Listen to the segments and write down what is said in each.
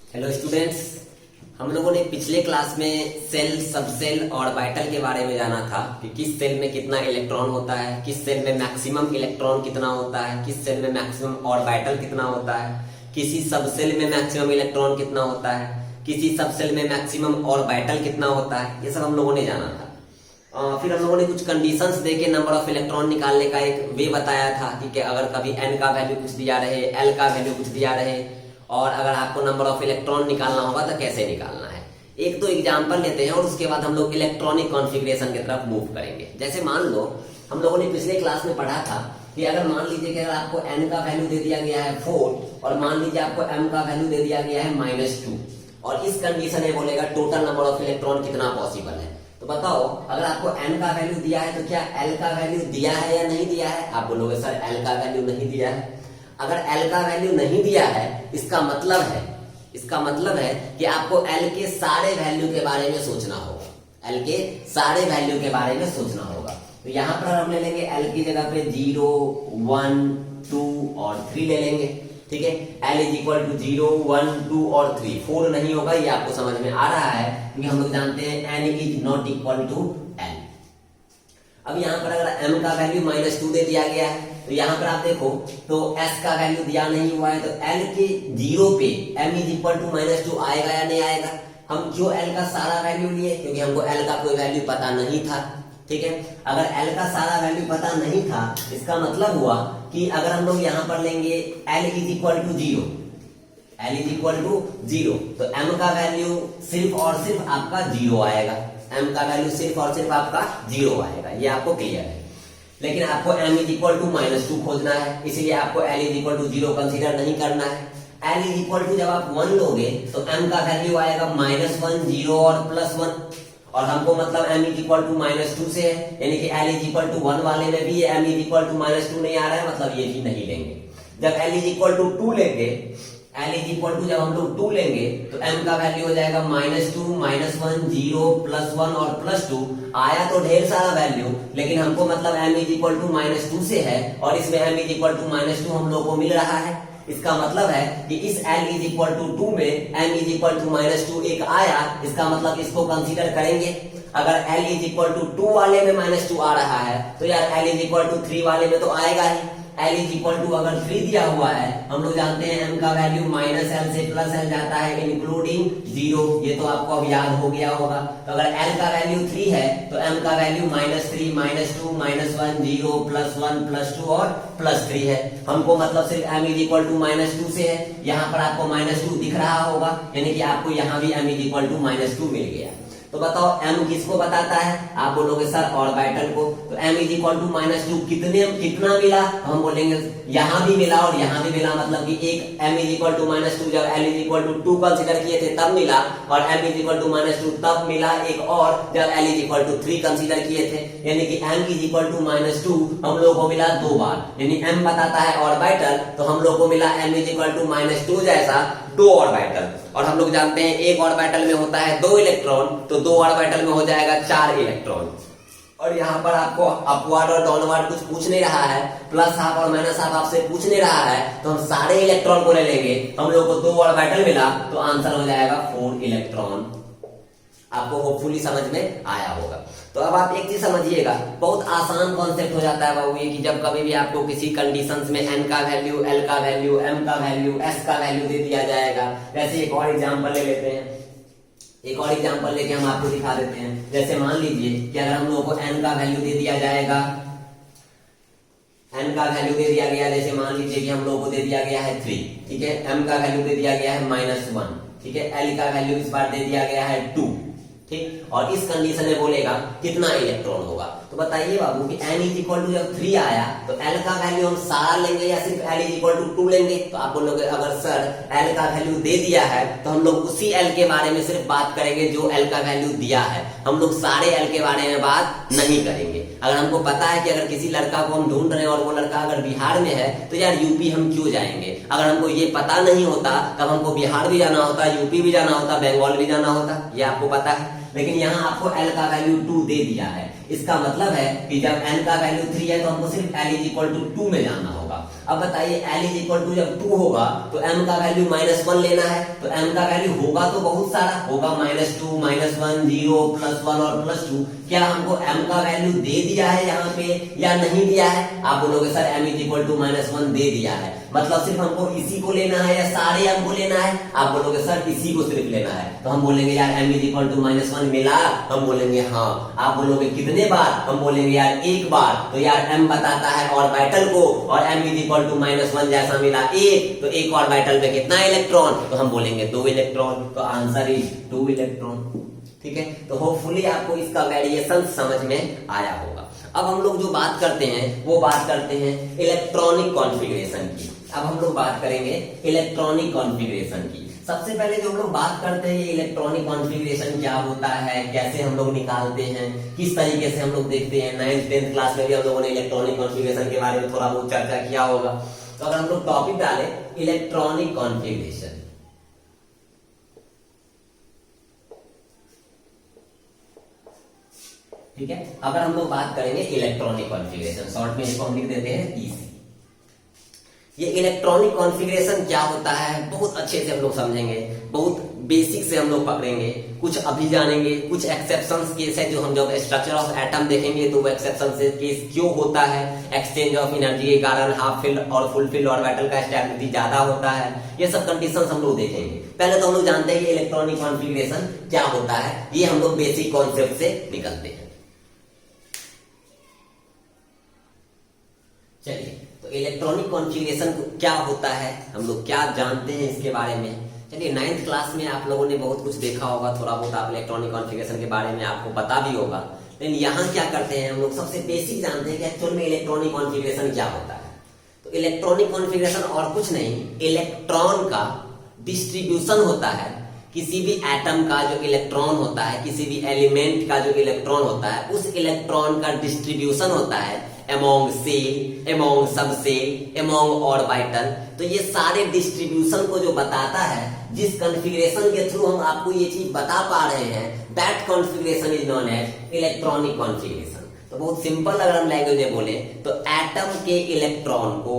Hello students, हम लोगों ने पिछले क्लास में सेल, सबसेल और ऑर्बिटल के बारे में जाना था कि किस सेल में कितना इलेक्ट्रॉन होता है, किस सेल में मैक्सिमम इलेक्ट्रॉन कितना होता है, किस सेल में मैक्सिमम ऑर्बिटल कितना होता है, किसी सबसेल में मैक्सिमम इलेक्ट्रॉन कितना होता है, किसी सबसेल में मैक्सिमम ऑर्बिटल कितना होता है। ये सब हम लोगों ने जाना था। फिर हम लोगों ने कुछ कंडीशंस देके नंबर ऑफ इलेक्ट्रॉन निकालने का एक वे बताया था कि अगर कभी n का वैल्यू कुछ दिया रहे, l का वैल्यू कुछ दिया रहे और अगर आपको नंबर ऑफ इलेक्ट्रॉन निकालना होगा तो कैसे निकालना है। एक तो एग्जांपल लेते हैं और उसके बाद हम लोग इलेक्ट्रॉनिक कॉन्फ़िगरेशन की तरफ मूव करेंगे। जैसे मान लो हम लोगों ने पिछले क्लास में पढ़ा था कि अगर मान लीजिए कि अगर आपको n का वैल्यू दे दिया गया है 4 और मान लीजिए आपको m का वैल्यू दे दिया गया है -2 और इस कंडीशन में बोलेगा टोटल नंबर ऑफ इलेक्ट्रॉन कितना पॉसिबल है। तो बताओ अगर आपको n का वैल्यू दिया है तो क्या l का वैल्यू दिया है या नहीं दिया है। आप बोलोगे सर l का वैल्यू नहीं दिया है। अगर l का वैल्यू नहीं दिया है इसका मतलब है कि आपको l के सारे वैल्यू के बारे में सोचना होगा। l के सारे वैल्यू के बारे में सोचना होगा। तो यहाँ पर हम ले लेंगे l की जगह पे 0, 1, 2 और 3 ले लेंगे। ठीक है, l इज इक्वल टू 0, 1, 2 और 3। 4 नहीं होगा, ये आपको समझ में आ रहा है क्योंकि हम लोग जानते हैं n is not equal to l। अब यहाँ पर अगर m का वैल्यू -2 दे दिया गया है तो यहाँ पर आप देखो तो s का वैल्यू दिया नहीं हुआ है तो l के 0 पे m इज इक्वल टू -2 आएगा या नहीं आएगा। हम क्यों l का सारा वैल्यू लिए, क्योंकि हमको l का कोई वैल्यू पता नहीं था। ठीक है, अगर l का सारा वैल्यू पता नहीं था इसका मतलब हुआ कि अगर हम लोग यहाँ पर लेंगे l is equal to 0, l is equal to 0 तो m का वैल्यू सिर्फ और सिर्फ आपका 0 आएगा। m का वैल्यू सिर्फ और सिर्फ आपका 0 आएगा, ये आपको क्लियर है। लेकिन आपको m इज इक्वल टू -2 खोजना है, इसलिए आपको l is equal to 0 consider नहीं करना है। l इज इक्वल टू जब आप 1 लोगे तो m का वैल्यू आएगा -1, 0 और +1 और हमको मतलब m इज इक्वल टू -2 से है, यानी कि l इज इक्वल टू 1 वाले में भी m इज इक्वल टू -2 नहीं आ रहा है, मतलब ये भी नहीं लेंगे। जब l इज इक्वल टू 2 लेंगे, l इज इक्वल टू जब हम लोग 2 लेंगे तो m का वैल्यू हो जाएगा -2, -1, 0, +1 और +2। आया तो ढेर सारा वैल्यू, लेकिन हमको मतलब m इज इक्वल टू -2 से है और इसमें m इज इक्वल टू -2 हम लोग को मिल रहा है। इसका मतलब है कि इस l इज इक्वल टू 2 में m इज इक्वल टू -2 एक आया, इसका मतलब इसको कंसीडर करेंगे। अगर l इज इक्वल टू 2 वाले में -2 आ रहा है तो यार l इज इक्वल टू 3 वाले में तो आएगा ही। l इज इक्वल टू अगर 3 दिया हुआ है, हम लोग जानते हैं m का वैल्यू -l से +l जाता है इंक्लूडिंग 0, ये तो आपको अब याद हो गया होगा। तो अगर l का वैल्यू 3 है तो m का वैल्यू -3, -2, -1, 0, +1, +2 और +3 है। हमको मतलब सिर्फ m इज इक्वल टू -2 से है। यहाँ पर आपको -2 दिख रहा होगा, यानी कि आपको यहाँ भी m इज इक्वल टू -2 मिल गया। तो बताओ m किसको बताता है। आप बोलोगे सर ऑर्बिटल को। तो m इज इक्वल टू -2 कितना मिला, हम बोलेंगे यहाँ भी मिला और यहाँ भी मिला, मतलब कि एक m इज इक्वल टू -2 जब l is equal to 2 consider किए थे तब मिला और m इज इक्वल टू -2 तब मिला एक और जब l is equal to 3 consider किए थे, यानी कि m इज इक्वल टू -2 हम लोग को मिला 2 बार। यानी m बताता है ऑर्बिटल तो हम लोग को मिला m इज इक्वल टू -2 जैसा 2 ऑर्बिटल। और हम लोग जानते हैं एक ऑर्बिटल में होता है 2 इलेक्ट्रॉन, तो 2 ऑर्बिटल में हो जाएगा 4 इलेक्ट्रॉन। और यहाँ पर आपको अपवर्ड और डाउनवर्ड कुछ पूछ नहीं रहा है, +½ और -½ आपसे पूछ नहीं रहा है, तो हम सारे इलेक्ट्रॉन को ले लेंगे। हम लोग को 2 ऑर्बिटल मिला तो आंसर हो जाएगा 4 इलेक्ट्रॉन। आपको होपफुली समझ में आया होगा। तो अब आप एक चीज समझिएगा, बहुत आसान कॉन्सेप्ट हो जाता है बाबू ये कि जब कभी भी आपको किसी कंडीशंस में n का वैल्यू, l का वैल्यू, m का वैल्यू, s का वैल्यू दे दिया जाएगा। जैसे एक और एग्जांपल ले लेते हैं, एक और एग्जांपल लेके हम आपको दिखा देते हैं। जैसे मान लीजिए कि अगर हम लोगों को n का वैल्यू दे दिया जाएगा, n का वैल्यू दे दिया गया, जैसे मान लीजिए कि हम लोगों को दे दिया गया है 3, ठीक है, m का वैल्यू दे दिया गया है -1, ठीक है, l का वैल्यू इस बार दे दिया गया है 2, ठीक। और इस कंडीशन में बोलेगा कितना इलेक्ट्रॉन होगा। तो बताइए बाबू कि n इज इक्वल टू जब 3 आया तो l का वैल्यू हम सारा लेंगे या सिर्फ l इज इक्वल टू 2 लेंगे। तो आप बोलोगे अगर सर l का वैल्यू दे दिया है तो हम लोग उसी l के बारे में सिर्फ बात करेंगे जो l का वैल्यू दिया है, हम लोग सारे l के बारे में बात नहीं करेंगे। अगर हमको पता है कि अगर किसी लड़का को हम ढूंढ रहे हैं और वो लड़का अगर बिहार में है तो यार यूपी हम क्यों जाएंगे। अगर हमको ये पता नहीं होता तब हमको बिहार भी जाना होता, यूपी भी जाना होता, बंगाल भी जाना होता, ये आपको पता है। लेकिन यहाँ आपको l का वैल्यू 2 दे दिया है, इसका मतलब है कि जब n का वैल्यू 3 है तो हमको सिर्फ l इज इक्वल टू 2 में जाना होगा। अब बताइए L इज इक्वल टू जब 2 होगा तो M का वैल्यू -1 लेना है, तो M का वैल्यू होगा तो बहुत सारा होगा, -2, -1, 0, +1 और +2। क्या हमको M का वैल्यू दे दिया है यहाँ पे या नहीं दिया है? आप बोलोगे sir M is equal to -1 दे दिया है, मतलब सिर्फ हमको इसी को लेना है या सारे M को लेना है? आप बोलोगे सर इसी को सिर्फ लेना है, तो हम बोलेंगे यार M इज इक्वल टू -1 मिला, हम बोलेंगे हाँ। आप बोलोगे कितने बार? हम बोलेंगे यार एक बार, तो यार M बताता है ऑर्बिटल को, और M इज इक्वल टू -1 जैसा मिला 1, तो एक ऑर्बिटल में कितना इलेक्ट्रॉन? तो हम बोलेंगे 2 इलेक्ट्रॉन, तो आंसर इज 2 इलेक्ट्रॉन। ठीक है, तो होपफुली आपको इसका वेरिएशन समझ में आया होगा। अब हम लोग जो बात करते हैं वो बात करते हैं इलेक्ट्रॉनिक कॉन्फ़िगरेशन की। अब हम लोग बात करेंगे इलेक्ट्रॉनिक कॉन्फ़िगरेशन की। सबसे पहले जो हम लोग बात करते हैं ये इलेक्ट्रॉनिक कॉन्फ़िगरेशन क्या होता है, कैसे हम लोग निकालते हैं, किस तरीके से हम लोग देखते हैं। 9th 10th क्लास में भी हम लोगों ने इलेक्ट्रॉनिक कॉन्फ़िगरेशन के बारे में थोड़ा बहुत चर्चा किया होगा। तो अगर हम लोग टॉपिक डालें इलेक्ट्रॉनिक कॉन्फ़िगरेशन, ठीक है, अगर हम लोग बात करेंगे इलेक्ट्रॉनिक कॉन्फ़िगरेशन, शॉर्ट में इसको हम लिख देते हैं ईसी। ये इलेक्ट्रॉनिक कॉन्फ़िगरेशन क्या होता है बहुत अच्छे से हम लोग समझेंगे, बहुत बेसिक से हम लोग पकड़ेंगे, कुछ अभी जानेंगे, कुछ एक्सेप्शंस केस है जो हम जब स्ट्रक्चर ऑफ एटम देखेंगे तो वो एक्सेप्शन से केस क्यों होता है, एक्सचेंज ऑफ एनर्जी के कारण हाफ फील्ड और फुल फील्ड ऑर्बिटल का स्टेबिलिटी ज्यादा होता है, ये सब कंडीशंस हम लोग देखेंगे। पहले तो हम लोग जानते हैं कि इलेक्ट्रॉनिक कॉन्फ़िगरेशन क्या होता है, ये हम लोग बेसिक कॉन्सेप्ट से निकलते हैं। चलिए, तो इलेक्ट्रॉनिक कॉन्फ़िगरेशन क्या होता है, हम लोग क्या जानते हैं इसके बारे में। चलिए, 9th क्लास में आप लोगों ने बहुत कुछ देखा होगा, थोड़ा बहुत आप इलेक्ट्रॉनिक कॉन्फ़िगरेशन के बारे में आपको पता भी होगा, लेकिन यहाँ क्या करते हैं हम लोग सबसे बेसिक जानते हैं कि एक्चुअल में इलेक्ट्रॉनिक कॉन्फ़िगरेशन क्या होता है। तो इलेक्ट्रॉनिक कॉन्फ़िगरेशन और कुछ नहीं, इलेक्ट्रॉन का डिस्ट्रीब्यूशन होता है। किसी भी एटम का जो इलेक्ट्रॉन होता है, किसी भी एलिमेंट का जो इलेक्ट्रॉन होता है, उस इलेक्ट्रॉन का डिस्ट्रीब्यूशन होता है among सेल, among सब सेल, among ऑर्बिटल। तो ये सारे डिस्ट्रीब्यूशन को जो बताता है, जिस कॉन्फ़िगरेशन के थ्रू हम आपको ये चीज बता पा रहे हैं, that configuration is known as electronic configuration. तो बहुत सिंपल अगर हम लैंग्वेज में बोले तो एटम के इलेक्ट्रॉन को,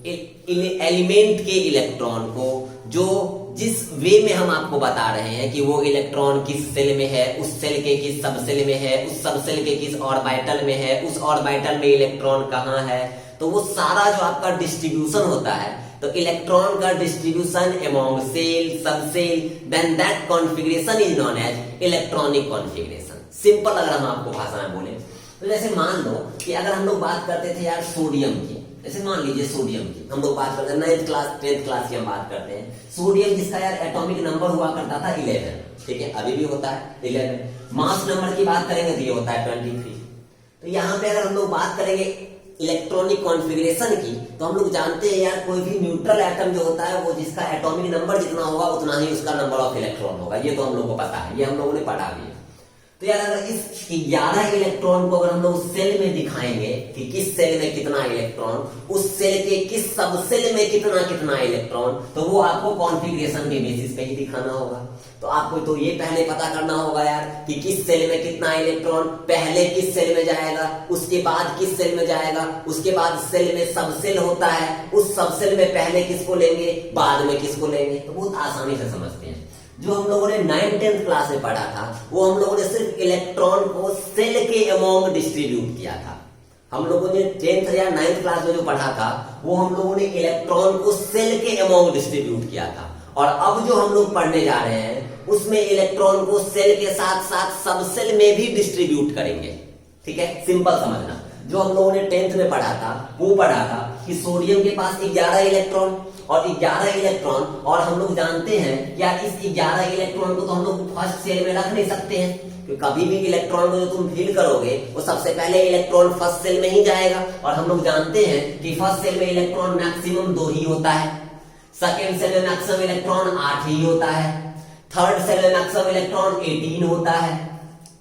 एलिमेंट के इलेक्ट्रॉन को, जो जिस वे में हम आपको बता रहे हैं कि वो इलेक्ट्रॉन किस सेल में है, उस सेल के किस सब सेल में है, उस सब सेल के किस ऑर्बिटल में है, उस ऑर्बिटल में इलेक्ट्रॉन कहाँ है, तो वो सारा जो आपका डिस्ट्रीब्यूशन होता है, तो इलेक्ट्रॉन का distribution among shell, sub shell, then that configuration is known as electronic configuration. Simple अगर हम आपको भाषा में बोले तो जैसे मान लो कि अगर हम लोग बात करते थे यार सोडियम की, जैसे मान लीजिए सोडियम की हम लोग बात करते हैं, 9th क्लास 10th क्लास की हम बात करते हैं। सोडियम जिसका यार एटॉमिक नंबर हुआ करता था 11, ठीक है, अभी भी होता है 11। मास नंबर की बात करेंगे तो ये होता है 23। तो यहाँ पे अगर हम लोग बात करेंगे इलेक्ट्रॉनिक कॉन्फ़िगरेशन की, तो हम लोग जानते हैं यार कोई भी न्यूट्रल एटम जो होता है वो जिसका एटॉमिक नंबर जितना होगा उतना ही उसका नंबर ऑफ इलेक्ट्रॉन होगा, ये तो हम लोग को पता है, ये हम लोगों ने पढ़ा भी है। तो यार अगर इस 11 इलेक्ट्रॉन को अगर हम लोग सेल में दिखाएंगे कि किस सेल में कितना इलेक्ट्रॉन, उस सेल के किस सब सेल में कितना कितना इलेक्ट्रॉन, तो वो आपको कॉन्फ़िगरेशन के बेसिस पे ही दिखाना होगा। तो आपको तो ये पहले पता करना होगा यार कि किस सेल में कितना इलेक्ट्रॉन पहले किस सेल में जाएगा, उसके बाद किस सेल में जाएगा, उसके बाद सेल में सब सेल होता है, उस सब सेल में पहले किसको लेंगे, बाद में किसको लेंगे। तो बहुत आसानी से समझते हैं। जो हम लोगों ने 9th 10th क्लास में पढ़ा था वो हम लोगों ने सिर्फ इलेक्ट्रॉन को सेल के अमॉन्ग डिस्ट्रीब्यूट किया था। हम लोगों ने 10th या 9th क्लास में जो पढ़ा था वो हम लोगों ने इलेक्ट्रॉन को सेल के अमॉन्ग डिस्ट्रीब्यूट किया था। और अब जो हम लोग पढ़ने जा रहे हैं उसमें इलेक्ट्रॉन को सेल के साथ साथ सब सेल में भी डिस्ट्रीब्यूट करेंगे। ठीक है, सिंपल समझना। जो हम लोगों ने 10th में पढ़ा था वो पढ़ा था कि सोडियम के पास 11 इलेक्ट्रॉन और 11 इलेक्ट्रॉन, और हम लोग जानते हैं यार इस 11 इलेक्ट्रॉन को तो हम लोग फर्स्ट सेल में रख नहीं सकते हैं, क्योंकि कभी भी इलेक्ट्रॉन को जो तुम फिल करोगे वो सबसे पहले इलेक्ट्रॉन फर्स्ट सेल में ही जाएगा। और हम लोग जानते हैं कि फर्स्ट सेल में इलेक्ट्रॉन मैक्सिमम 2 ही होता है, सेकेंड सेल में मैक्सिमम इलेक्ट्रॉन 8 ही होता है, थर्ड सेल में मैक्सिमम इलेक्ट्रॉन 18 होता है।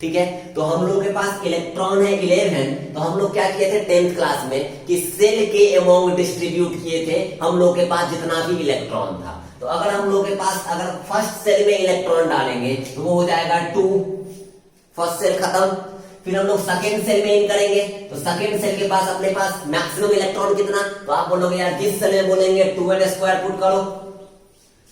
ठीक है, तो हम लोग के पास इलेक्ट्रॉन है 11। तो हम लोग क्या किए थे 10th क्लास में कि सेल के अमॉन्ग डिस्ट्रीब्यूट किए थे हम लोग के पास जितना भी इलेक्ट्रॉन था। तो अगर हम लोग के पास अगर फर्स्ट सेल में इलेक्ट्रॉन डालेंगे तो वो हो जाएगा 2, फर्स्ट सेल खत्म। फिर हम लोग सेकंड सेल में इन करेंगे, तो सेकंड सेल के पास अपने पास मैक्सिमम इलेक्ट्रॉन कितना, तो आप बोलोगे यार जिस सेल में बोलेंगे 2n स्क्वायर पुट करो,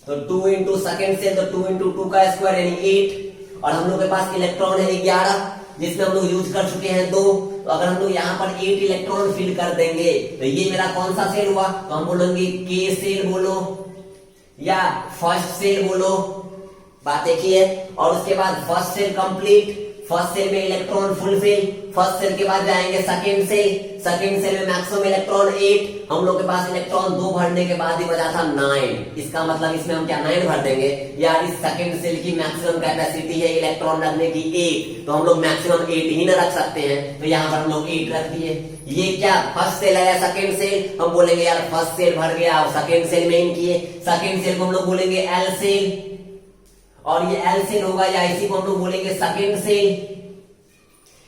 तो 2 इंटू सेकेंड सेल, तो 2 इंटू 2 का स्क्वायर यानी 8, और हम लोग के पास इलेक्ट्रॉन है 11, जिसमें हम लोग यूज कर चुके हैं 2, तो अगर हम लोग यहाँ पर 8 इलेक्ट्रॉन फिल कर देंगे तो ये मेरा कौन सा सेल हुआ, तो हम बोलेंगे के सेल बोलो या फर्स्ट सेल बोलो, बात एक ही है। और उसके बाद first shell complete, first shell में इलेक्ट्रॉन फुलफिल, फर्स्ट सेल के बाद जाएंगे सेकंड सेल, सेकंड सेल में मैक्सिमम इलेक्ट्रॉन 8, हम लोग के पास इलेक्ट्रॉन 2 भरने के बाद ही बचा था 9, इसका मतलब इसमें हम क्या 9 भर देंगे यार, इस सेकंड सेल की मैक्सिमम कैपेसिटी है इलेक्ट्रॉन रखने की 8, तो हम लोग मैक्सिमम 8 ही ना रख सकते हैं, तो यहाँ पर हम लोग 8 रख दिए। ये क्या फर्स्ट सेल है या सेकंड सेल, हम बोलेंगे यार फर्स्ट सेल भर गया और सेकंड सेल में इन किए, सेकंड सेल को हम लोग बोलेंगे एल सेल, और ये एल सेल होगा या इसी को हम लोग बोलेंगे सेकंड सेल।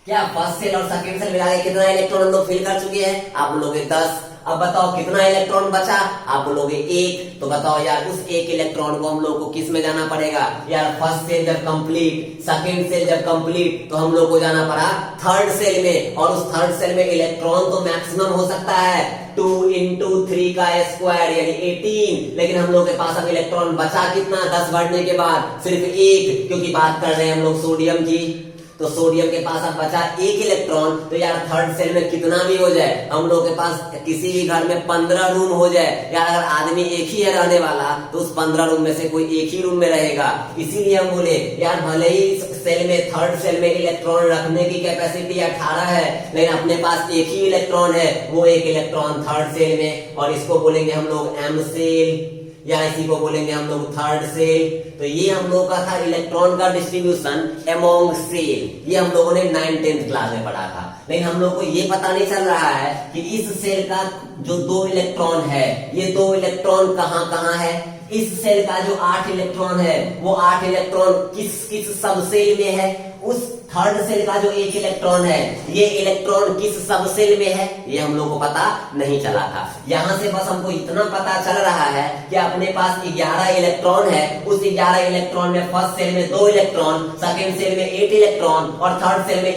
क्या फर्स्ट सेल और सेकंड सेल मिला के कितना इलेक्ट्रॉन हम लोग फिल कर चुके हैं, आप बोलोगे 10। अब बताओ कितना इलेक्ट्रॉन बचा, आप बोलोगे 1, तो बताओ यार उस 1 इलेक्ट्रॉन को हम लोग को किस में जाना पड़ेगा यार, फर्स्ट सेल जब कंप्लीट, सेकंड सेल जब कंप्लीट, तो हम लोग को जाना पड़ा थर्ड सेल में, और उस थर्ड सेल में इलेक्ट्रॉन तो मैक्सिमम हो सकता है 2 इंटू 3 का स्क्वायर यानी 18, लेकिन हम लोग के पास अब इलेक्ट्रॉन बचा कितना 10 बढ़ने के बाद, सिर्फ 1, क्योंकि बात कर रहे हैं हम लोग सोडियम की, तो सोडियम के पास अब बचा 1 इलेक्ट्रॉन, तो यार थर्ड सेल में कितना भी हो जाए, हम लोग के पास किसी भी घर में 15 रूम हो जाए यार, अगर आदमी एक ही है रहने वाला तो उस 15 रूम में से कोई एक ही रूम में रहेगा, इसीलिए हम बोले यार भले ही सेल में थर्ड सेल में इलेक्ट्रॉन रखने की कैपेसिटी 18 है, लेकिन अपने पास एक ही इलेक्ट्रॉन है, वो 1 इलेक्ट्रॉन थर्ड सेल में, और इसको बोलेंगे हम लोग एम सेल या इसी को बोलेंगे हम लोग थर्ड सेल। तो ये हम लोग का था इलेक्ट्रॉन का डिस्ट्रीब्यूशन अमॉन्ग सेल, ये हम लोगों ने 9th क्लास में पढ़ा था, लेकिन हम लोग को ये पता नहीं चल रहा है कि इस सेल का जो 2 इलेक्ट्रॉन है, ये 2 इलेक्ट्रॉन कहाँ कहाँ है, इस सेल का जो 8 इलेक्ट्रॉन है वो 8 इलेक्ट्रॉन किस किस सब सेल में है, उस थर्ड सेल का जो 1 इलेक्ट्रॉन है ये इलेक्ट्रॉन किस सब सेल में है, ये हम लोग को पता नहीं चला था। यहाँ से बस हमको इतना पता चल रहा है कि अपने पास 11 इलेक्ट्रॉन है, उस 11 इलेक्ट्रॉन में फर्स्ट सेल में 2 इलेक्ट्रॉन, सेकेंड सेल में 8 इलेक्ट्रॉन, और थर्ड सेल में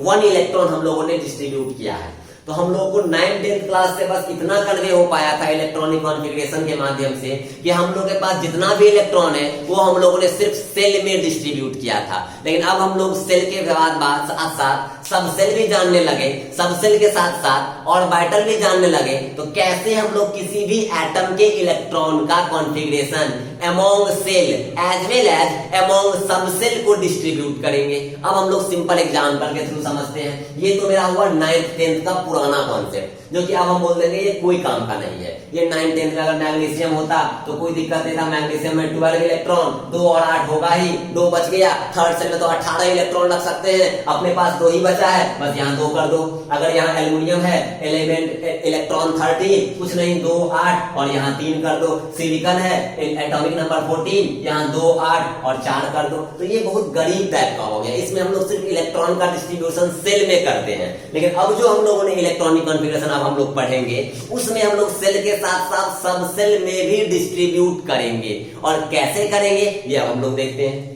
1 इलेक्ट्रॉन हम लोगों ने डिस्ट्रीब्यूट किया है। तो हम लोगों को 9th क्लास से बस इतना कन्वे हो पाया था इलेक्ट्रॉनिक कॉन्फ़िगरेशन के माध्यम से कि हम लोग के पास जितना भी इलेक्ट्रॉन है वो हम लोगों ने सिर्फ सेल में डिस्ट्रीब्यूट किया था, लेकिन अब हम लोग सेल के बाद साथ साथ सब सेल भी जानने लगे, सब सेल के साथ साथ ऑर्बिटल भी जानने लगे, तो कैसे हम लोग किसी भी एटम के इलेक्ट्रॉन का configuration among shell as well as among sub shell को डिस्ट्रीब्यूट करेंगे। अब हम लोग सिंपल एग्जांपल के थ्रू समझते हैं। ये तो मेरा हुआ 9th 10th का पुराना कॉन्सेप्ट, जो कि अब हम बोल देंगे ये कोई काम का नहीं है। ये 9th 10th में अगर मैग्नीशियम होता तो कोई दिक्कत नहीं था, मैग्नीशियम में 12 इलेक्ट्रॉन, 2 और 8 होगा ही, 2 बच गया। थर्ड सेल में तो 18 इलेक्ट्रॉन रख सकते हैं, अपने पास 2 ही बचा है, बस यहाँ 2 कर दो। अगर यहाँ एल्यूमिनियम है एलिमेंट इलेक्ट्रॉन 13, कुछ नहीं 2 8 और यहाँ 3 कर दो। सिलिकॉन है एटॉमिक नंबर 14, यहाँ 2 8 और 4 कर दो। तो ये बहुत गरीब टाइप का हो गया, इसमें हम लोग सिर्फ इलेक्ट्रॉन का डिस्ट्रीब्यूशन सेल में करते हैं। लेकिन अब जो हम लोगों ने इलेक्ट्रॉनिक कॉन्फ़िगरेशन अब हम लोग पढ़ेंगे उसमें हम लोग सेल के साथ साथ सब सेल में भी डिस्ट्रीब्यूट करेंगे, और कैसे करेंगे ये अब हम लोग देखते हैं।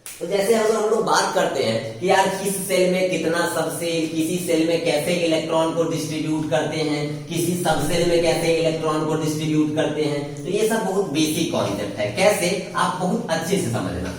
तो जैसे अगर हम लोग बात करते हैं कि यार किस सेल में कितना सबसेल, किसी सेल में कैसे इलेक्ट्रॉन को डिस्ट्रीब्यूट करते हैं, किसी सबसेल में कैसे इलेक्ट्रॉन को डिस्ट्रीब्यूट करते हैं, तो ये सब बहुत बेसिक कॉन्सेप्ट है। कैसे, आप बहुत अच्छे से समझना।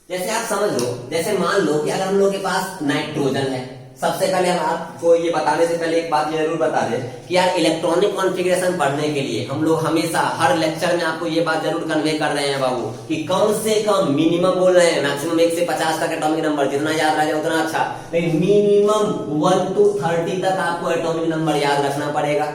जैसे आप समझ लो, जैसे मान लो कि अगर हम लोग के पास नाइट्रोजन है, सबसे पहले हम आपको ये बताने से पहले एक बात ये जरूर बता दें कि यार इलेक्ट्रॉनिक कॉन्फ़िगरेशन पढ़ने के लिए हम लोग हमेशा हर लेक्चर में आपको ये बात जरूर कन्वे कर रहे हैं बाबू कि कम से कम, मिनिमम बोल रहे हैं, मैक्सिमम 1 से 50 तक एटॉमिक नंबर जितना याद रह जाए उतना अच्छा, लेकिन मिनिमम 1 to 30 तक आपको एटॉमिक नंबर याद रखना पड़ेगा।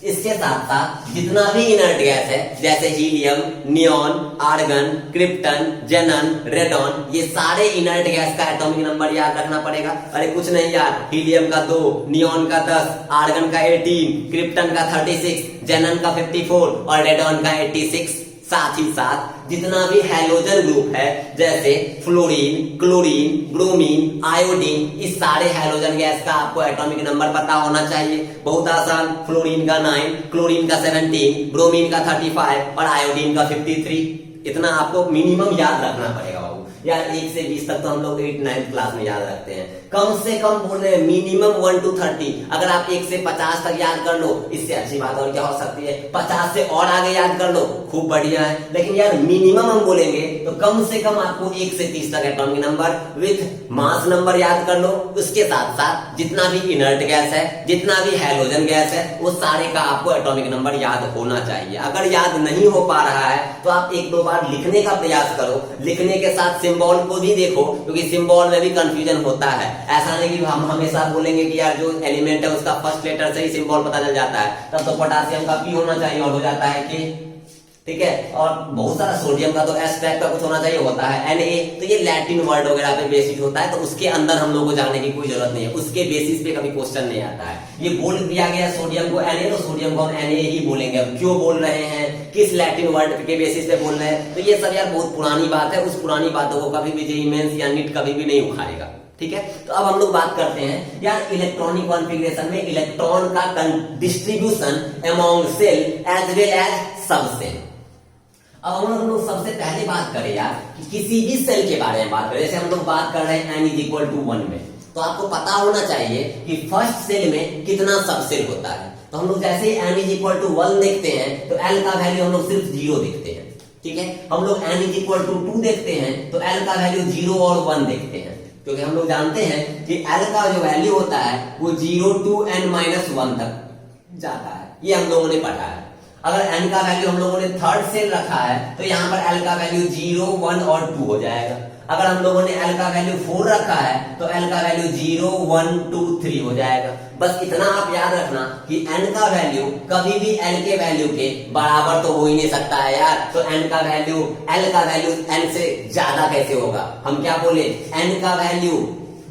इसके साथ साथ जितना भी इनर्ट गैस है जैसे helium, neon, argon, krypton, जेनन, radon, ये सारे इनर्ट गैस का एटॉमिक नंबर याद रखना पड़ेगा। अरे कुछ नहीं यार, हीलियम का 2, नियॉन का 10, आर्गन का 18, क्रिप्टन का 36, जेनन का 54 और रेडॉन का 86। साथ ही साथ जितना भी हैलोजन ग्रुप है जैसे फ्लोरीन, क्लोरीन, ब्रोमीन, आयोडीन, इस सारे हैलोजन गैस का आपको एटॉमिक नंबर पता होना चाहिए। बहुत आसान, फ्लोरीन का 9, क्लोरीन का 17, ब्रोमीन का 35 और आयोडीन का 53। इतना आपको मिनिमम याद रखना पड़ेगा बाबू। यार 1 से 20 तक तो हम लोग 8 9 क्लास में याद रखते हैं, कम से कम बोल रहे हैं मिनिमम 1 to 30। अगर आप 1 से 50 तक याद कर लो, इससे अच्छी बात और क्या हो सकती है, 50 से और आगे याद कर लो, खूब बढ़िया है। लेकिन यार मिनिमम हम बोलेंगे तो कम से कम आपको 1 से 30 तक atomic number with mass number याद कर लो। उसके साथ साथ जितना भी इनर्ट गैस है, जितना भी हैलोजन गैस है, वो सारे का आपको एटॉमिक नंबर याद होना चाहिए। अगर याद नहीं हो पा रहा है तो आप 1-2 बार लिखने का प्रयास करो, लिखने के साथ सिंबल को भी देखो, क्योंकि सिंबल में भी कंफ्यूजन होता है। ऐसा नहीं कि हम हमेशा बोलेंगे कि यार जो एलिमेंट है उसका फर्स्ट लेटर से ही सिंबल पता चल जाता है, तब तो पोटासियम का पी होना चाहिए और हो जाता है कि, ठीक है। और बहुत सारा सोडियम का तो एस टाइप का कुछ होना चाहिए, होता है Na। तो ये लैटिन वर्ड वगैरह पे बेसिस होता है, तो उसके अंदर हम लोगों को जाने की कोई जरूरत नहीं है, उसके बेसिस पे कभी क्वेश्चन नहीं आता है। ये बोल दिया गया सोडियम को Na, तो सोडियम को हम Na ही बोलेंगे। अब क्यों बोल रहे हैं, किस लैटिन वर्ड के बेसिस पे बोल रहे हैं, तो ये सब यार बहुत पुरानी बात है। उस पुरानी बातों को कभी भी जेईई मेंस या नीट कभी भी नहीं उखाड़ेगा, ठीक है। तो अब हम लोग बात करते हैं यार इलेक्ट्रॉनिक कॉन्फ़िगरेशन में इलेक्ट्रॉन का distribution among shell as well as sub shell. अब हम लोग सबसे पहले बात करें यार कि किसी भी सेल के बारे में बात करें, जैसे हम लोग बात कर रहे हैं n = 1 में, तो आपको पता होना चाहिए कि फर्स्ट सेल में कितना सब सेल होता है। तो हम लोग जैसे ही n = 1 देखते हैं तो L का वैल्यू हम लोग सिर्फ 0 देखते हैं, ठीक है। हम लोग n = 2 देखते हैं तो L का वैल्यू 0 और 1 देखते हैं, क्योंकि हम लोग जानते हैं कि L का जो वैल्यू होता है वो 0 to n-1 तक जाता है, ये हम लोगों ने पढ़ा है। अगर n का वैल्यू हम लोगों ने थर्ड सेल रखा है तो यहाँ पर L का वैल्यू 0 1 और 2 हो जाएगा। अगर हम लोगों ने L का वैल्यू 4 रखा है तो L का वैल्यू 0 1 2 3 हो जाएगा। बस इतना आप याद रखना कि n का वैल्यू कभी भी L के वैल्यू के बराबर तो हो ही नहीं सकता है यार। तो n का वैल्यू L का वैल्यू n से ज्यादा कैसे होगा, हम क्या बोले, n का वैल्यू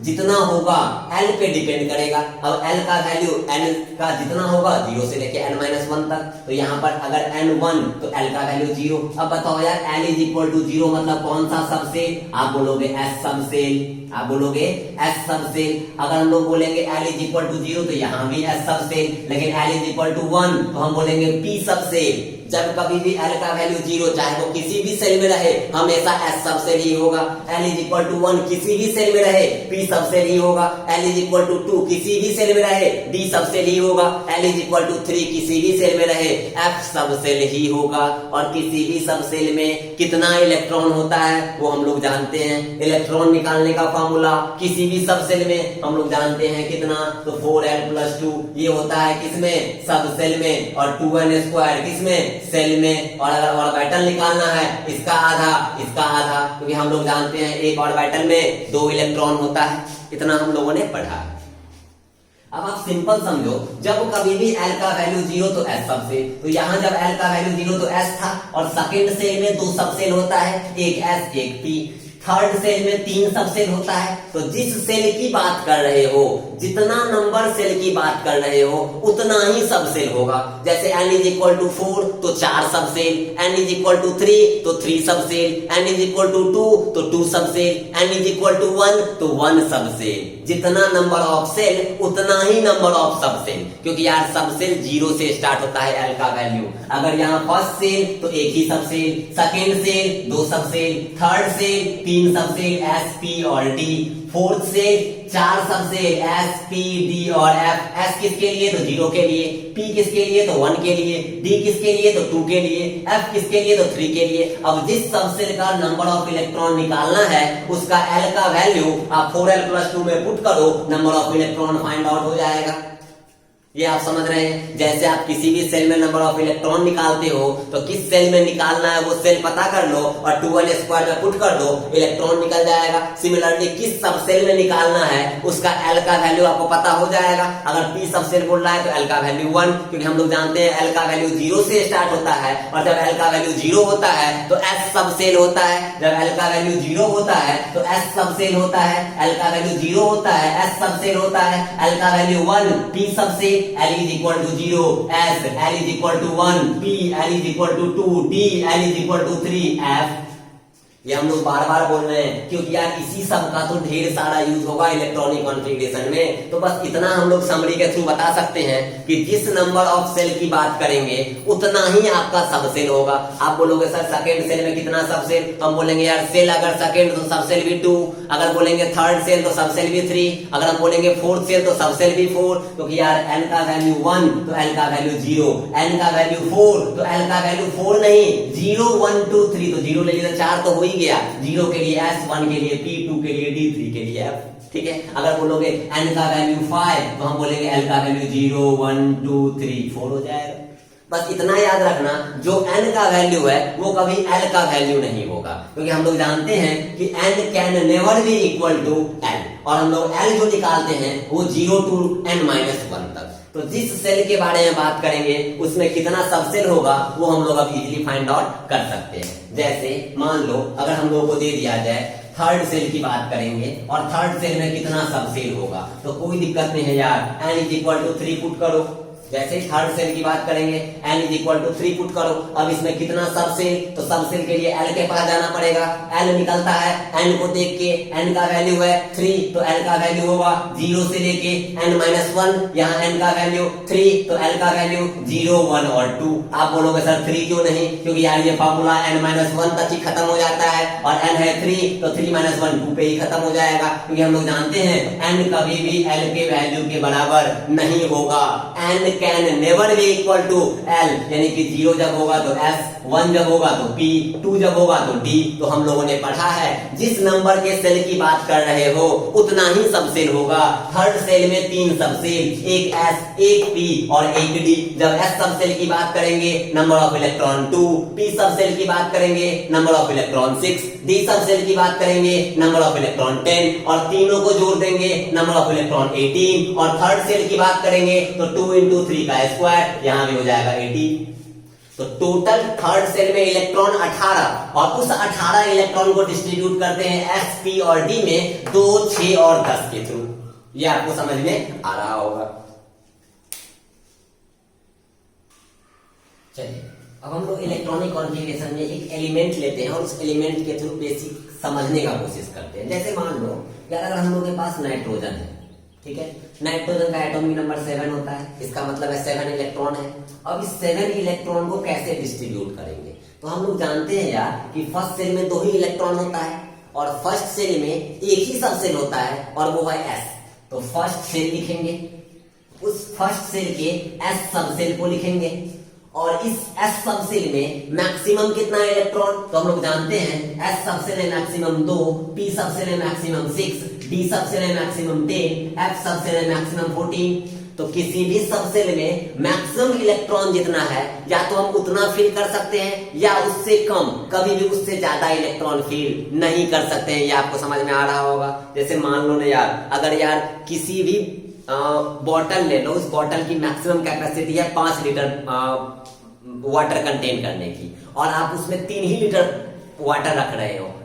जितना होगा L पे डिपेंड करेगा। अब L का वैल्यू n का जितना होगा 0 से लेके n-1 तक, तो यहाँ पर अगर n1 तो L का वैल्यू 0। अब बताओ यार L = 0 मतलब कौन सा सबसेल, आप बोलोगे S सबसेल, आप बोलोगे S सबसेल। अगर हम लोग बोलेंगे L = 0 तो यहाँ भी S सबसेल, लेकिन L = 1 तो हम बोलेंगे P सबसेल। जब कभी भी L का वैल्यू 0, चाहे वो किसी भी सेल में रहे, हमेशा S सबसेल ही होगा। L = 1 किसी भी सेल में रहे, P सबसेल ही होगा। L = 2 किसी भी सेल में रहे, D सबसेल ही होगा। L = 3 किसी भी सेल में रहे, F सबसेल ही होगा। और किसी भी सबसेल में कितना इलेक्ट्रॉन होता है वो हम लोग जानते हैं। इलेक्ट्रॉन निकालने का फॉर्मूला किसी भी सबसेल में हम लोग जानते हैं कितना, तो 4n+2 ये होता है किसमें, सबसेल में, और 2n² किसमें, सेल में। और अगर ऑर्बिटल निकालना है इसका आधा, इसका आधा, क्योंकि हम लोग जानते हैं एक ऑर्बिटल में 2 इलेक्ट्रॉन होता है। इतना हम लोगों ने पढ़ा है। अब आप सिंपल समझो, जब कभी भी L का वैल्यू 0 तो S सबसेल, तो यहाँ जब L का वैल्यू 0 तो S था, और सेकेंड सेल में 2 सबसेल होता है, एक S एक P। थर्ड सेल में 3 सबसेल होता है। तो जिस सेल की बात कर रहे हो, जितना नंबर सेल की बात कर रहे हो, उतना ही सबसेल होगा। जैसे n = 4 तो 4 सबसेल, n = 3 तो 3 सबसेल, n = 2 तो 2 सबसेल, n = 1 तो 1 सबसेल। जितना नंबर ऑफ सेल उतना ही नंबर ऑफ सबसेल, क्योंकि यार सबसेल 0 से स्टार्ट होता है L का वैल्यू। अगर यहाँ फर्स्ट सेल तो एक ही subshell, second shell 2 subshell, third shell 3 subshell S P और D, fourth shell 4 subshell S P D और F। S किसके लिए, तो 0 के लिए, P किसके लिए, तो 1 के लिए, D किसके लिए, तो 2 के लिए, F किसके लिए, तो 3 के लिए। अब जिस सबसेल का नंबर ऑफ इलेक्ट्रॉन निकालना है उसका L का वैल्यू आप 4l+2 में पुट करो, number of electron find out हो जाएगा। ये आप समझ रहे हैं। जैसे आप किसी भी सेल में नंबर ऑफ इलेक्ट्रॉन निकालते हो तो किस सेल में निकालना है वो सेल पता कर लो और 2n² में पुट कर दो, इलेक्ट्रॉन निकल जाएगा। सिमिलरली किस सब सेल में निकालना है उसका L का वैल्यू आपको पता हो जाएगा। अगर P सब सेल बोल रहा है तो L का वैल्यू 1, क्योंकि हम लोग जानते हैं L का वैल्यू 0 से स्टार्ट होता है, और जब L का वैल्यू 0 होता है तो S सब सेल होता है। जब L का वैल्यू 0 होता है तो S सब सेल होता है, L का वैल्यू 0 होता है S सब सेल होता है, L का value 1 P sub shell, L = 0 S, L = 1 P, L = 2 D, L = 3 F। ये हम लोग बार बार बोल रहे हैं क्योंकि यार इसी सब का तो ढेर सारा यूज होगा इलेक्ट्रॉनिक कॉन्फ़िगरेशन में। तो बस इतना हम लोग समरी के थ्रू बता सकते हैं कि जिस नंबर ऑफ सेल की बात करेंगे उतना ही आपका सब सेल होगा। आप बोलोगे सर सेकंड सेल में कितना सब सेल, तो हम बोलेंगे यार सेल अगर सेकंड तो सब सेल भी 2, अगर बोलेंगे थर्ड सेल तो सब सेल भी 3, अगर हम बोलेंगे फोर्थ सेल तो सब सेल भी 4, क्योंकि यार n का वैल्यू 1 तो l का वैल्यू 0, n का वैल्यू 4 तो l का वैल्यू 4 नहीं 0 1 2 3, तो 0 ले लिया तो 4 तो हो ही गया, 0 के लिए S, 1 के लिए P, 2 के लिए D, 3 के लिए F। ठीक है, अगर बोलोगे n का वैल्यू 5 तो हम बोलेंगे l का वैल्यू 0 1 2 3 4 हो जाएगा। बस इतना याद रखना, जो n का वैल्यू है वो कभी l का वैल्यू नहीं होगा, क्योंकि हम लोग जानते हैं कि n can never be equal to l, और हम लोग l जो निकालते हैं वो 0 to n-1 तक। तो जिस सेल के बारे में बात करेंगे उसमें कितना सबसेल होगा वो हम लोग अब इजीली फाइंड आउट कर सकते हैं। जैसे मान लो अगर हम लोगों को दे दिया जाए थर्ड सेल की बात करेंगे और थर्ड सेल में कितना सबसेल होगा, तो कोई दिक्कत नहीं है यार, n is equal to 3 put करो। जैसे थर्ड सेल की बात करेंगे n is equal to 3 put करो। अब इसमें कितना सबसेल, तो सबसेल के लिए l के पास जाना पड़ेगा, l निकलता है n को देख के, n का वैल्यू है 3 तो l का वैल्यू होगा 0 से लेके n-1, यहाँ n का वैल्यू 3 तो l का वैल्यू 0 1 और 2। आप बोलोगे सर 3 क्यों नहीं, क्योंकि यार ये फॉर्मूला n-1 तक ही खत्म हो जाता है और n है 3 तो 3-1 2 पे ही खत्म हो जाएगा, क्योंकि हम लोग जानते हैं n कभी भी l के वैल्यू के बराबर नहीं होगा। n can never be equal to l, यानी कि 0 जब होगा तो s, 1 जब होगा तो p, 2 जब होगा तो d। तो हम लोगों ने पढ़ा है जिस नंबर के सेल की बात कर रहे हो उतना ही सबसेल होगा। थर्ड सेल में 3 सबसेल, एक s, एक p और एक d। जब s सबसेल की बात करेंगे number of electron 2, p subshell की बात करेंगे number of electron 6, d subshell की बात करेंगे नंबर ऑफ इलेक्ट्रॉन 10 और तीनों को जोड़ देंगे नंबर ऑफ इलेक्ट्रॉन 18, और थर्ड सेल की बात करेंगे तो 2 into 3 का स्क्वायर, यहाँ भी हो जाएगा 18। तो टोटल थर्ड सेल में इलेक्ट्रॉन 18 और उस 18 इलेक्ट्रॉन को डिस्ट्रीब्यूट करते हैं s, p और d में 2, 6 और 10 के थ्रू। ये आपको समझ में आ रहा होगा। चलिए अब हम लोग इलेक्ट्रॉनिक कॉन्फ़िगरेशन में एक एलिमेंट लेते हैं और उस एलिमेंट के थ्रू बेसिक समझने का कोशिश करते हैं। जैसे मान लो यार अगर हम लोग के पास नाइट्रोजन है, ठीक है, नाइट्रोजन का एटॉमिक नंबर 7 होता है, इसका मतलब है 7 इलेक्ट्रॉन है। अब इस 7 इलेक्ट्रॉन को कैसे डिस्ट्रीब्यूट करेंगे, तो हम लोग जानते हैं यार कि फर्स्ट सेल में 2 ही इलेक्ट्रॉन होता है और फर्स्ट सेल में एक ही सबसेल होता है और वो है s। तो फर्स्ट सेल लिखेंगे, उस फर्स्ट सेल के s सबसेल को लिखेंगे और इस s सबसेल में मैक्सिमम कितना इलेक्ट्रॉन, तो हम लोग जानते हैं s सबसेल है मैक्सिमम 2, p सबसेल है मैक्सिमम 6, d सबसेल है मैक्सिमम 10, f सबसेल है मैक्सिमम 14। तो किसी भी सबसेल में मैक्सिमम इलेक्ट्रॉन जितना है या तो हम उतना फिल कर सकते हैं या उससे कम, कभी भी उससे ज्यादा इलेक्ट्रॉन फिल नहीं कर सकते हैं। ये आपको समझ में आ रहा होगा। जैसे मान लो ना यार, अगर यार किसी भी बॉटल ले लो, उस बॉटल की मैक्सिमम कैपेसिटी है 5 लीटर वाटर कंटेन करने की और आप उसमें 3 ही लीटर वाटर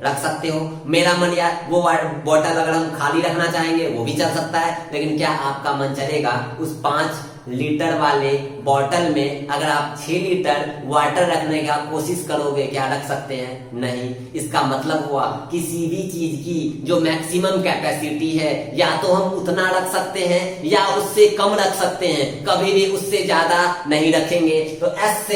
रख सकते हो। मेरा मन यार वो बॉटल अगर हम खाली रखना चाहेंगे वो भी चल सकता है, लेकिन क्या आपका मन चलेगा उस 5 लीटर वाले बॉटल में अगर आप 6 लीटर वाटर रखने का कोशिश करोगे, क्या रख सकते हैं? नहीं। इसका मतलब हुआ किसी भी चीज की जो मैक्सिमम कैपेसिटी है या तो हम उतना रख सकते हैं या उससे कम रख सकते हैं, कभी भी उससे ज्यादा नहीं रखेंगे। तो एस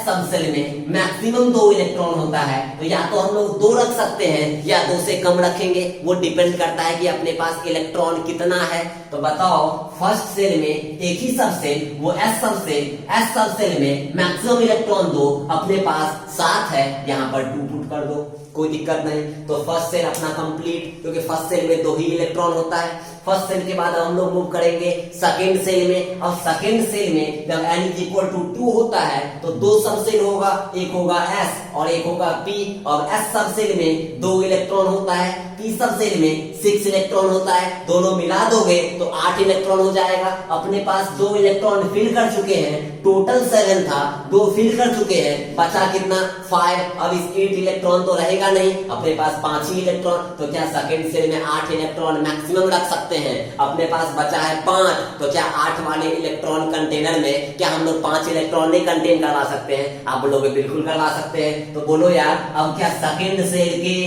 सबसेल में मैक्सिमम 2 इलेक्ट्रॉन होता है, तो या तो हम लोग 2 रख सकते हैं या 2 से कम रखेंगे। वो डिपेंड करता है कि अपने पास इलेक्ट्रॉन कितना है। तो बताओ फर्स्ट सेल में एक ही सबसेल, वो एस सबसेल में मैक्सिमम इलेक्ट्रॉन 2, अपने पास 7 है, यहाँ पर 2 पुट कर दो, कोई दिक्कत नहीं। तो फर्स्ट सेल अपना कंप्लीट, क्योंकि फर्स्ट सेल में 2 ही इलेक्ट्रॉन होता है। फर्स्ट सेल के बाद हम लोग मूव करेंगे सेकेंड सेल में। अब सेकेंड सेल में जब n इज इक्वल टू 2 होता है तो 2 सबसेल होगा, एक होगा s और एक होगा p। और s सबसेल में 2 इलेक्ट्रॉन होता है, p सबसेल में 6 इलेक्ट्रॉन होता है। दोनों मिला दोगे तो 8 इलेक्ट्रॉन हो जाएगा। अपने पास 2 इलेक्ट्रॉन फिल कर चुके हैं, टोटल 7 था, 2 फिल कर चुके हैं, बचा कितना? 5। अब इस 8 इलेक्ट्रॉन तो रहेगा नहीं, अपने पास 5 ही इलेक्ट्रॉन। तो क्या सेकेंड सेल में 8 इलेक्ट्रॉन मैक्सिमम रख सकते हैं, अपने पास बचा है 5, तो क्या 8 वाले इलेक्ट्रॉन कंटेनर में क्या हम लोग 5 इलेक्ट्रॉन नहीं कंटेन करवा सकते हैं? आप बोलोगे बिल्कुल करवा सकते हैं। तो बोलो यार, अब क्या सेकेंड सेल के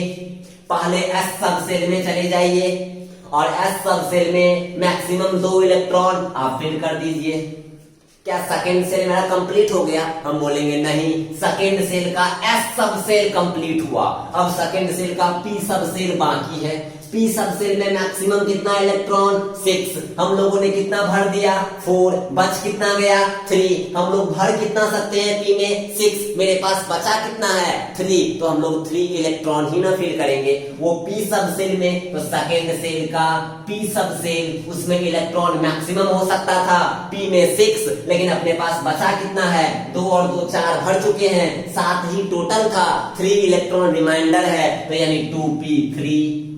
पहले एस सब सेल में चले जाइए और एस सब सेल में मैक्सिमम 2 इलेक्ट्रॉन आप फिल कर दीजिए। क्या सेकेंड सेल मेरा कंप्लीट हो गया? हम बोलेंगे नहीं, सेकेंड सेल का एस सब सेल कंप्लीट हुआ, अब सेकेंड सेल का पी सब सेल बाकी है। पी सब सेल में मैक्सिमम कितना इलेक्ट्रॉन? 6। हम लोगों ने कितना भर दिया? 4। बच कितना गया? 3। हम लोग भर कितना सकते हैं पी में? 6। मेरे पास बचा कितना है? 3। तो हम लोग 3 इलेक्ट्रॉन ही ना फिल करेंगे वो पी सब सेल में। तो सेकेंड सेल का पी सब सेल, उसमें इलेक्ट्रॉन मैक्सिमम हो सकता था पी में 6, लेकिन अपने पास बचा कितना है? 2 और 2 4 भर चुके हैं, 7 ही टोटल था, 3 इलेक्ट्रॉन रिमाइंडर है, तो यानी 2p3।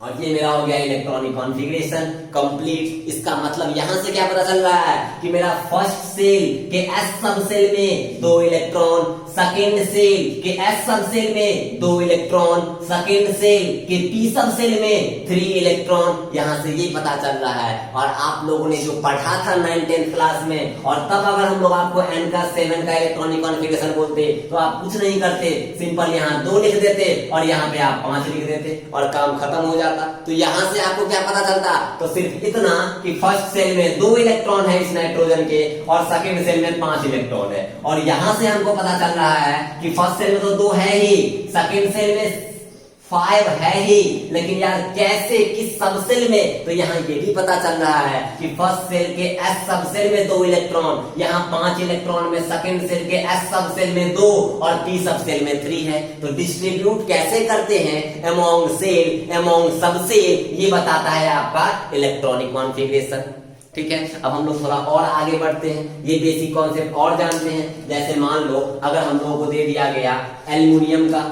और ये मेरा हो गया इलेक्ट्रॉनिक कॉन्फ़िगरेशन कंप्लीट। इसका मतलब यहां से क्या पता चल रहा है कि मेरा फर्स्ट सेल के एस सब सेल में 2 इलेक्ट्रॉन, सेकेंड सेल के एस सब सेल में 2 इलेक्ट्रॉन, सेकेंड सेल के पी सब सेल में 3 इलेक्ट्रॉन। यहां से ये पता चल रहा है। और आप लोगों ने जो पढ़ा था 9th-10th क्लास में, और तब अगर हम लोग आपको n का 7 का इलेक्ट्रॉनिक कॉन्फ़िगरेशन बोलते तो आप कुछ नहीं करते, सिंपल यहाँ 2 लिख देते और यहाँ पे आप 5 लिख देते और काम खत्म हो जाता। तो यहां से आपको क्या पता चलता? तो सिर्फ इतना कि फर्स्ट सेल में 2 इलेक्ट्रॉन है इस नाइट्रोजन के और सेकेंड सेल में 5 इलेक्ट्रॉन है। और यहां से हमको पता चल रहा है कि फर्स्ट सेल में तो 2 है ही, सेकेंड सेल में 5 है ही, लेकिन यार कैसे, किस सब सेल में? तो यहाँ ये भी पता चल रहा है कि फर्स्ट सेल के एस सब सेल में 2 इलेक्ट्रॉन, यहाँ 5 इलेक्ट्रॉन में सेकंड सेल के एस सब सेल में 2 और पी सब सेल में 3 है। तो डिस्ट्रीब्यूट कैसे करते हैं among cell, among sub cell, ये बताता है आपका इलेक्ट्रॉनिक कॉन्फ़िगरेशन। ठीक है, अब हम लोग थोड़ा और आगे बढ़ते हैं, ये बेसिक कॉन्सेप्ट और जानते हैं। जैसे मान लो अगर हम लोगों को दे दिया गया एल्युमिनियम का,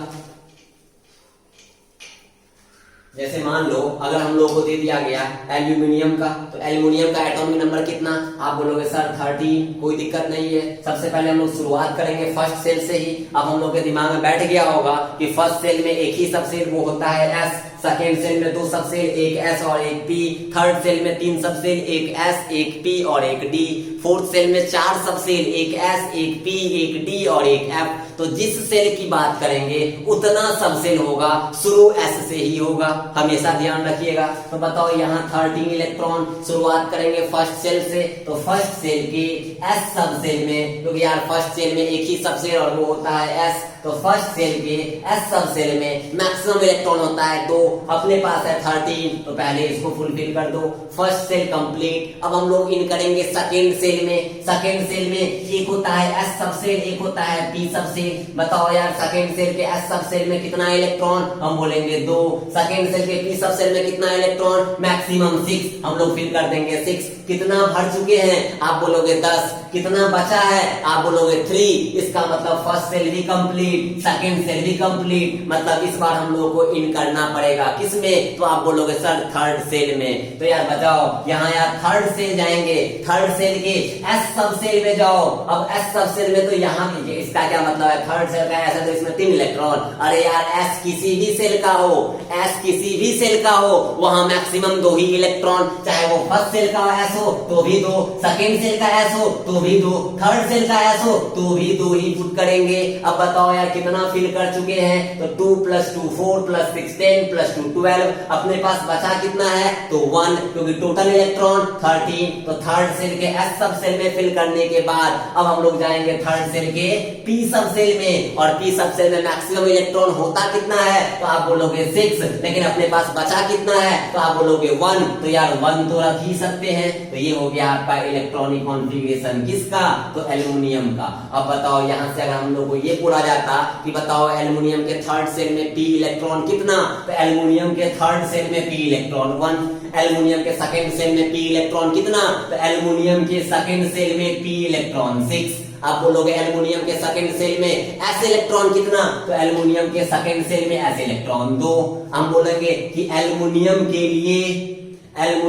जैसे मान लो अगर हम लोगों को दे दिया गया एल्यूमिनियम का, तो एल्यूमिनियम का एटॉमिक नंबर कितना? आप बोलोगे सर 13, कोई दिक्कत नहीं है। सबसे पहले हम लोग शुरुआत करेंगे फर्स्ट सेल से ही। अब हम लोग के दिमाग में बैठ गया होगा कि फर्स्ट सेल में एक ही सब सेल, वो होता है एस, सेकेंड सेल में 2 सब सेल, एक एस और एक पी, थर्ड सेल में 3 सब सेल, एक एस एक पी और एक डी, फोर्थ सेल में 4 सब सेल, एक एस एक पी एक डी और एक एफ। तो जिस सेल की बात करेंगे उतना सब सेल होगा, शुरू एस से ही होगा, हमेशा ध्यान रखिएगा। तो बताओ यहाँ 13 इलेक्ट्रॉन, शुरुआत करेंगे फर्स्ट सेल से। तो फर्स्ट सेल के एस सब सेल में, क्योंकि यार फर्स्ट सेल में एक ही सब सेल और वो होता है एस, तो फर्स्ट सेल के एस सब सेल में मैक्सिमम इलेक्ट्रॉन होता है 2, अपने पास है 13, तो पहले इसको फुलफिल कर दो। First shell complete. अब हम लोग इन करेंगे सेकेंड सेल में। सेकेंड सेल में एक होता है एस सब सेल, एक होता है पी सब सेल। बताओ यार सेकेंड सेल के एस सब सेल में कितना इलेक्ट्रॉन? हम बोलेंगे 2। सेकेंड सेल के पी सब सेल में कितना इलेक्ट्रॉन? मैक्सिमम 6, हम लोग फिल कर देंगे 6। कितना भर चुके हैं? आप बोलोगे 10। कितना बचा है? आप बोलोगे 3। इसका मतलब फर्स्ट सेल भी कंप्लीट, सेकेंड सेल भी कंप्लीट, मतलब इस बार हम लोगों को इन करना पड़ेगा किसमें? तो आप बोलोगे सर थर्ड सेल में। तो यार बताओ यहाँ यार थर्ड सेल जाएंगे, थर्ड सेल के एस सब सेल में जाओ। अब एस सब सेल में तो यहाँ भी इसका क्या मतलब है? थर्ड सेल का ऐसा, तो इसमें 3 इलेक्ट्रॉन। अरे यार एस किसी भी सेल का हो, एस किसी भी सेल का हो, वहां मैक्सिमम 2 ही इलेक्ट्रॉन, चाहे वो फर्स्ट सेल का एस हो तो भी 2, सेकेंड सेल का एस हो तो भी 2, थर्ड सेल का एस हो तो भी 2 ही पुट करेंगे। अब बताओ यार कितना फिल कर चुके हैं? तो 2 + 2 4 + 6 10 + 2 12। अपने पास बचा कितना है? तो 1, क्योंकि टोटल इलेक्ट्रॉन 13। तो थर्ड सेल के एस सब सेल में फिल करने के बाद अब हम लोग जाएंगे थर्ड सेल के पी सब सेल में, और पी सब सेल में मैक्सिमम इलेक्ट्रॉन होता कितना है? तो आप बोलोगे 6, लेकिन अपने पास बचा कितना है? तो आप बोलोगे 1। तो यार 1 तो रख ही सकते हैं। तो ये हो गया आपका इलेक्ट्रॉनिक कॉन्फ़िगरेशन किसका? तो एल्युमिनियम का। अब बताओ यहाँ से अगर हम लोग को ये पूछा जाता कि बताओ एल्युमिनियम के थर्ड सेल में पी इलेक्ट्रॉन कितना? तो एल्युमिनियम के थर्ड सेल में पी इलेक्ट्रॉन 1। एल्युमिनियम के सेकेंड सेल में पी इलेक्ट्रॉन कितना? तो एल्युमिनियम के सेकेंड सेल में पी इलेक्ट्रॉन 6। आप बोलोगे एल्युमिनियम के सेकेंड सेल में एस इलेक्ट्रॉन कितना? तो एल्युमिनियम के सेकेंड सेल में एस इलेक्ट्रॉन 2। हम बोलेंगे कि एल्युमिनियम के लिए L =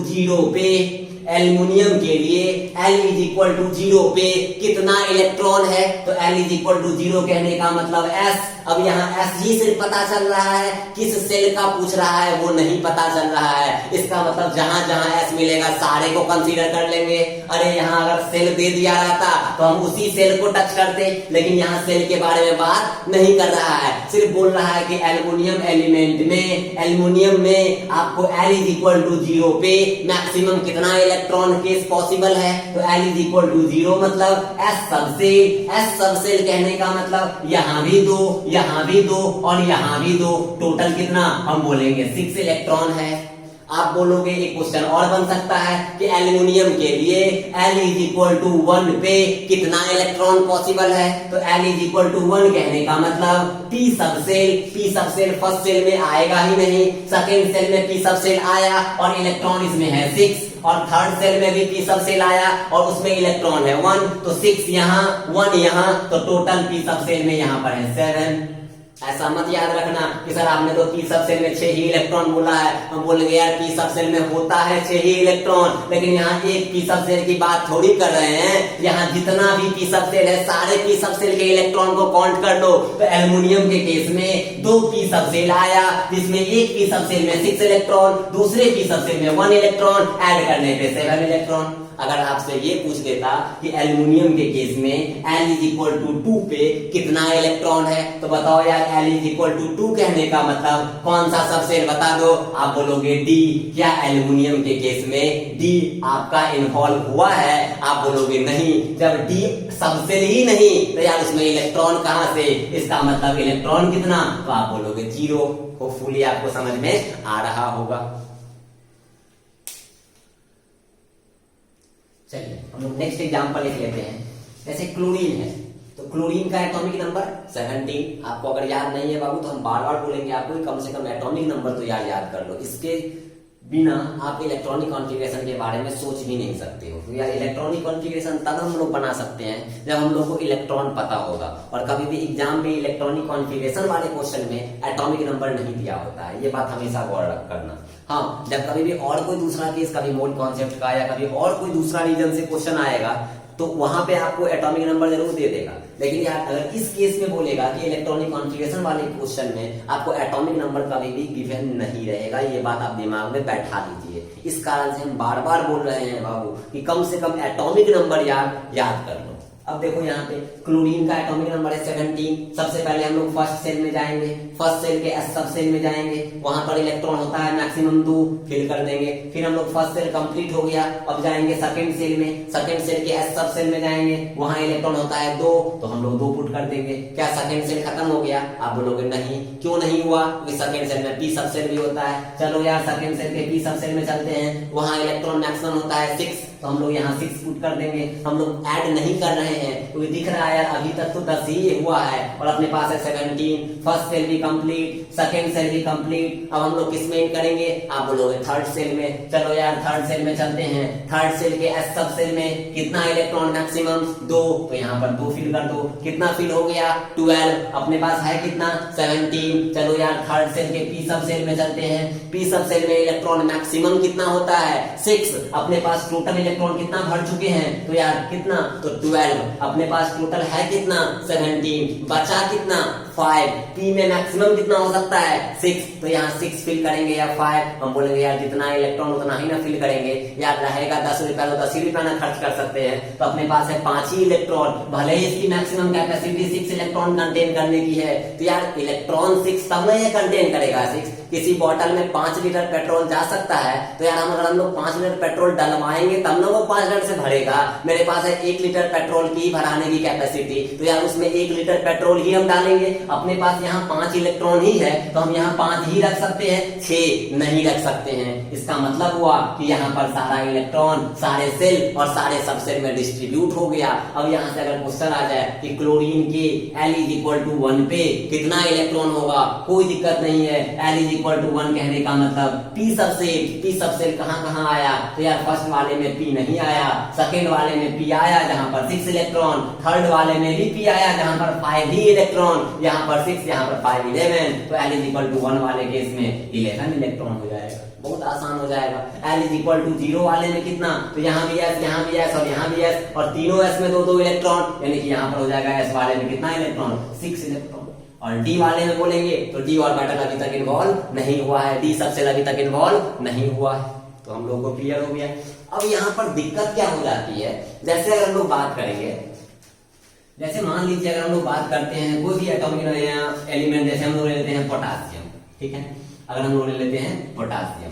0 पे एल्युमिनियम के लिए L इज इक्वल टू 0 पे कितना इलेक्ट्रॉन है, तो L इज इक्वल टू 0 कहने का मतलब S। अब यहाँ S ही सिर्फ पता चल रहा है, किस सेल का पूछ रहा है वो नहीं पता चल रहा है। इसका मतलब जहां जहां S मिलेगा सारे को कंसीडर कर लेंगे। अरे यहाँ अगर सेल दे दिया रहता तो हम उसी सेल को टच करते, लेकिन यहाँ सेल के बारे में बात नहीं कर रहा है, सिर्फ बोल रहा है कि एल्युमिनियम एलिमेंट में, एल्युमिनियम में आपको L इज इक्वल टू 0 पे मैक्सिमम कितना इलेक्ट्रॉन केस पॉसिबल है, तो L इज इक्वल टू 0 मतलब S सबसेल। S सबसेल कहने का मतलब यहाँ भी दो, यहाँ भी दो और यहाँ भी दो, टोटल कितना हम बोलेंगे 6 इलेक्ट्रॉन है। आप बोलोगे एक क्वेश्चन और बन सकता है कि एल्युमिनियम के लिए L इज इक्वल टू 1 पे कितना इलेक्ट्रॉन पॉसिबल है, तो L इज इक्वल टू 1 कहने का मतलब P subshell. P subshell first shell में आएगा ही नहीं, सेकेंड सेल में P सबसेल आया और इलेक्ट्रॉन इसमें है 6, और थर्ड सेल में भी P सबसेल आया और उसमें इलेक्ट्रॉन है 1, तो 6 यहाँ 1 यहाँ, तो टोटल P सबसेल में यहाँ पर है 7। ऐसा मत याद रखना कि सर आपने तो P सबसेल में 6 ही इलेक्ट्रॉन बोला है, हम बोलेंगे यार P सबसेल में होता है 6 ही इलेक्ट्रॉन, लेकिन यहाँ एक P सबसेल की बात थोड़ी कर रहे हैं। यहाँ जितना भी P सबसेल है सारे P सबसेल के इलेक्ट्रॉन को काउंट कर लो, तो एल्युमिनियम के केस में 2 P सबसेल आया, जिसमें एक P सबसेल में 6 इलेक्ट्रॉन, दूसरे P सबसेल में 1 इलेक्ट्रॉन, ऐड करने पे 7 इलेक्ट्रॉन। अगर आपसे ये पूछ देता कि एल्युमिनियम के केस में L इज इक्वल टू 2 पे कितना इलेक्ट्रॉन है, तो बताओ यार L इज इक्वल टू 2 कहने का मतलब कौन सा सबसेल बता दो, आप बोलोगे D। क्या एल्युमिनियम के केस में D आपका इन्वॉल्व हुआ है, आप बोलोगे नहीं। जब D सबसेल ही नहीं तो यार उसमें इलेक्ट्रॉन कहां से, इसका मतलब इलेक्ट्रॉन कितना, तो आप बोलोगे 0। होपफुली आपको समझ में आ रहा होगा। चलिए हम लोग नेक्स्ट एग्जांपल लिख लेते हैं। जैसे क्लोरीन है, तो क्लोरीन का एटॉमिक नंबर 17। आपको अगर याद नहीं है बाबू तो हम बार बार बोलेंगे आपको कम से कम एटॉमिक नंबर तो याद कर लो, इसके बिना आप इलेक्ट्रॉनिक कॉन्फ़िगरेशन के बारे में सोच भी नहीं सकते हो। तो यार इलेक्ट्रॉनिक कॉन्फ़िगरेशन तब हम लोग बना सकते हैं जब हम लोग को इलेक्ट्रॉन पता होगा, और कभी भी एग्जाम में इलेक्ट्रॉनिक कॉन्फ़िगरेशन वाले क्वेश्चन में एटॉमिक नंबर नहीं दिया होता है, ये बात हमेशा गौर करना। हाँ, जब कभी भी और कोई दूसरा केस, कभी मोल कॉन्सेप्ट का या कभी और कोई दूसरा रीजन से क्वेश्चन आएगा तो वहां पे आपको एटॉमिक नंबर जरूर दे देगा, लेकिन यार अगर इस केस में बोलेगा कि इलेक्ट्रॉनिक कॉन्फ़िगरेशन वाले क्वेश्चन में आपको एटॉमिक नंबर कभी भी गिवन नहीं रहेगा, ये बात आप दिमाग में बैठा लीजिए। इस कारण से हम बार बार बोल रहे हैं बाबू कि कम से कम एटॉमिक नंबर याद कर लो। अब देखो यहाँ पे क्लोरीन का एटॉमिक नंबर है 17। सबसे पहले हम लोग फर्स्ट सेल में जाएंगे, फर्स्ट सेल के एस सब सेल में जाएंगे, वहां पर इलेक्ट्रॉन होता है मैक्सिमम 2, फिल कर देंगे। फिर हम लोग फर्स्ट सेल कंप्लीट हो गया, अब जाएंगे सेकंड सेल में, सेकंड सेल के एस सब सेल में जाएंगे, वहां इलेक्ट्रॉन होता है 2, तो हम लोग 2 पुट कर देंगे। क्या सेकंड सेल खत्म हो गया, आप बोलोगे नहीं। क्यों नहीं हुआ, क्योंकि सेकंड सेल में पी सब सेल भी होता है। चलो यार सेकंड सेल के पी सब सेल में चलते हैं, वहां इलेक्ट्रॉन मैक्सिमम होता है 6, तो हम लोग यहाँ 6 पुट कर देंगे। हम लोग ऐड नहीं कर रहे हैं क्योंकि दिख रहा है यार अभी तक तो 10 ही हुआ है और अपने पास है 17। फर्स्ट सेल भी कंप्लीट, सेकंड सेल भी कंप्लीट, अब हम लोग किस में ऐड करेंगे, आप बोलोगे थर्ड सेल में। चलो यार थर्ड सेल में चलते हैं, थर्ड सेल के एस सब सेल में कितना इलेक्ट्रॉन मैक्सिमम 2, तो यहाँ पर 2 फिल कर दो। कितना फिल हो गया 12, अपने पास है कितना 17। चलो यार थर्ड सेल के पी सब सेल में चलते हैं, पी सब सेल में इलेक्ट्रॉन मैक्सिमम कितना होता है 6, अपने पास टोटल इलेक्ट्रॉन कितना भर चुके हैं, तो यार कितना, तो 12, अपने पास टोटल है कितना 17, बचा कितना 5, पी में मैक्सिमम कितना हो सकता है 6, तो यहाँ 6 फिल करेंगे या 5, हम बोलेंगे यार जितना इलेक्ट्रॉन उतना ही ना फिल करेंगे, यार रहेगा 10 रुपया तो 10 ही रुपया ना खर्च कर सकते हैं, तो अपने पास है 5 ही इलेक्ट्रॉन, भले ही इसकी मैक्सिमम कैपेसिटी 6 इलेक्ट्रॉन कंटेन करने की है, तो यार इलेक्ट्रॉन 6 तब ना ये कंटेन करेगा 6। किसी बॉटल में 5 लीटर पेट्रोल जा सकता है, तो यार हम लोग 5 लीटर पेट्रोल डलवाएंगे तब ना वो 5 लीटर से भरेगा। मेरे पास है 1 लीटर पेट्रोल की भराने की कैपेसिटी, तो यार उसमें 1 लीटर पेट्रोल ही हम डालेंगे। अपने पास यहाँ 5 इलेक्ट्रॉन ही है, तो हम यहाँ 5 ही रख सकते हैं, 6 नहीं रख सकते हैं। इसका मतलब हुआ कि यहाँ पर सारा इलेक्ट्रॉन सारे सेल और सारे सब सेल में डिस्ट्रीब्यूट हो गया। अब यहाँ से अगर क्वेश्चन आ जाए कि क्लोरीन के L इज इक्वल टू 1 पे कितना इलेक्ट्रॉन होगा, कोई दिक्कत नहीं है। L इज इक्वल टू 1 कहने का मतलब पी सब सेल कहाँ कहाँ आया, तो यार फर्स्ट वाले में पी P नहीं आया, सेकेंड वाले में P आया जहां पर 6 इलेक्ट्रॉन, थर्ड वाले में भी P आया जहां पर 5 ही इलेक्ट्रॉन, यहाँ पर 6 यहाँ पर 5 11, तो L इज इक्वल टू 1 वाले केस में 11 इलेक्ट्रॉन हो जाएगा, बहुत आसान हो जाएगा। L इज इक्वल टू 0 वाले में कितना, तो यहाँ भी S, यहाँ भी S और यहाँ भी S, और तीनों S में 2 इलेक्ट्रॉन, यानी कि यहाँ पर हो जाएगा S वाले में कितना इलेक्ट्रॉन, 6 इलेक्ट्रॉन। और D वाले में बोलेंगे तो D ऑर्बिटल अभी तक इन्वॉल्व नहीं हुआ है, D सबसेल अभी तक इन्वॉल्व नहीं हुआ है, तो हम लोग को क्लियर हो गया। अब यहाँ पर दिक्कत क्या हो जाती है, जैसे अगर हम लोग बात करेंगे, जैसे मान लीजिए अगर हम लोग बात करते हैं कोई भी एटॉमिक एलिमेंट, जैसे हम लोग ले लेते हैं पोटासियम, ठीक है, अगर हम लोग ले लेते हैं पोटासियम,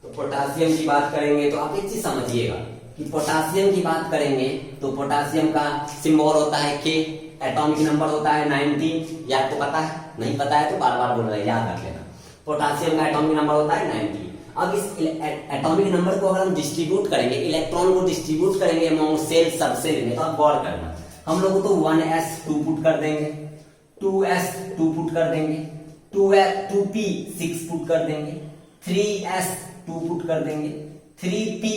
तो पोटासियम की बात करेंगे तो आप एक चीज समझिएगा कि पोटासियम की बात करेंगे तो पोटासियम का सिंबल होता है K, एटॉमिक नंबर होता है 19, या आपको पता है, नहीं पता है तो बार बार बोल रहे हैं, याद रख लेना। पोटासियम का एटॉमिक नंबर होता है 90। अब इस एटॉमिक नंबर को अगर हम डिस्ट्रीब्यूट करेंगे, इलेक्ट्रॉन को डिस्ट्रीब्यूट करेंगे अमॉन्ग सेल सबसेल में, तो आप गौर करना, हम लोग तो 1s 2 पुट कर देंगे, 2s 2 पुट कर देंगे, 2p 6 पुट कर देंगे, 3s 2 पुट कर देंगे, 3p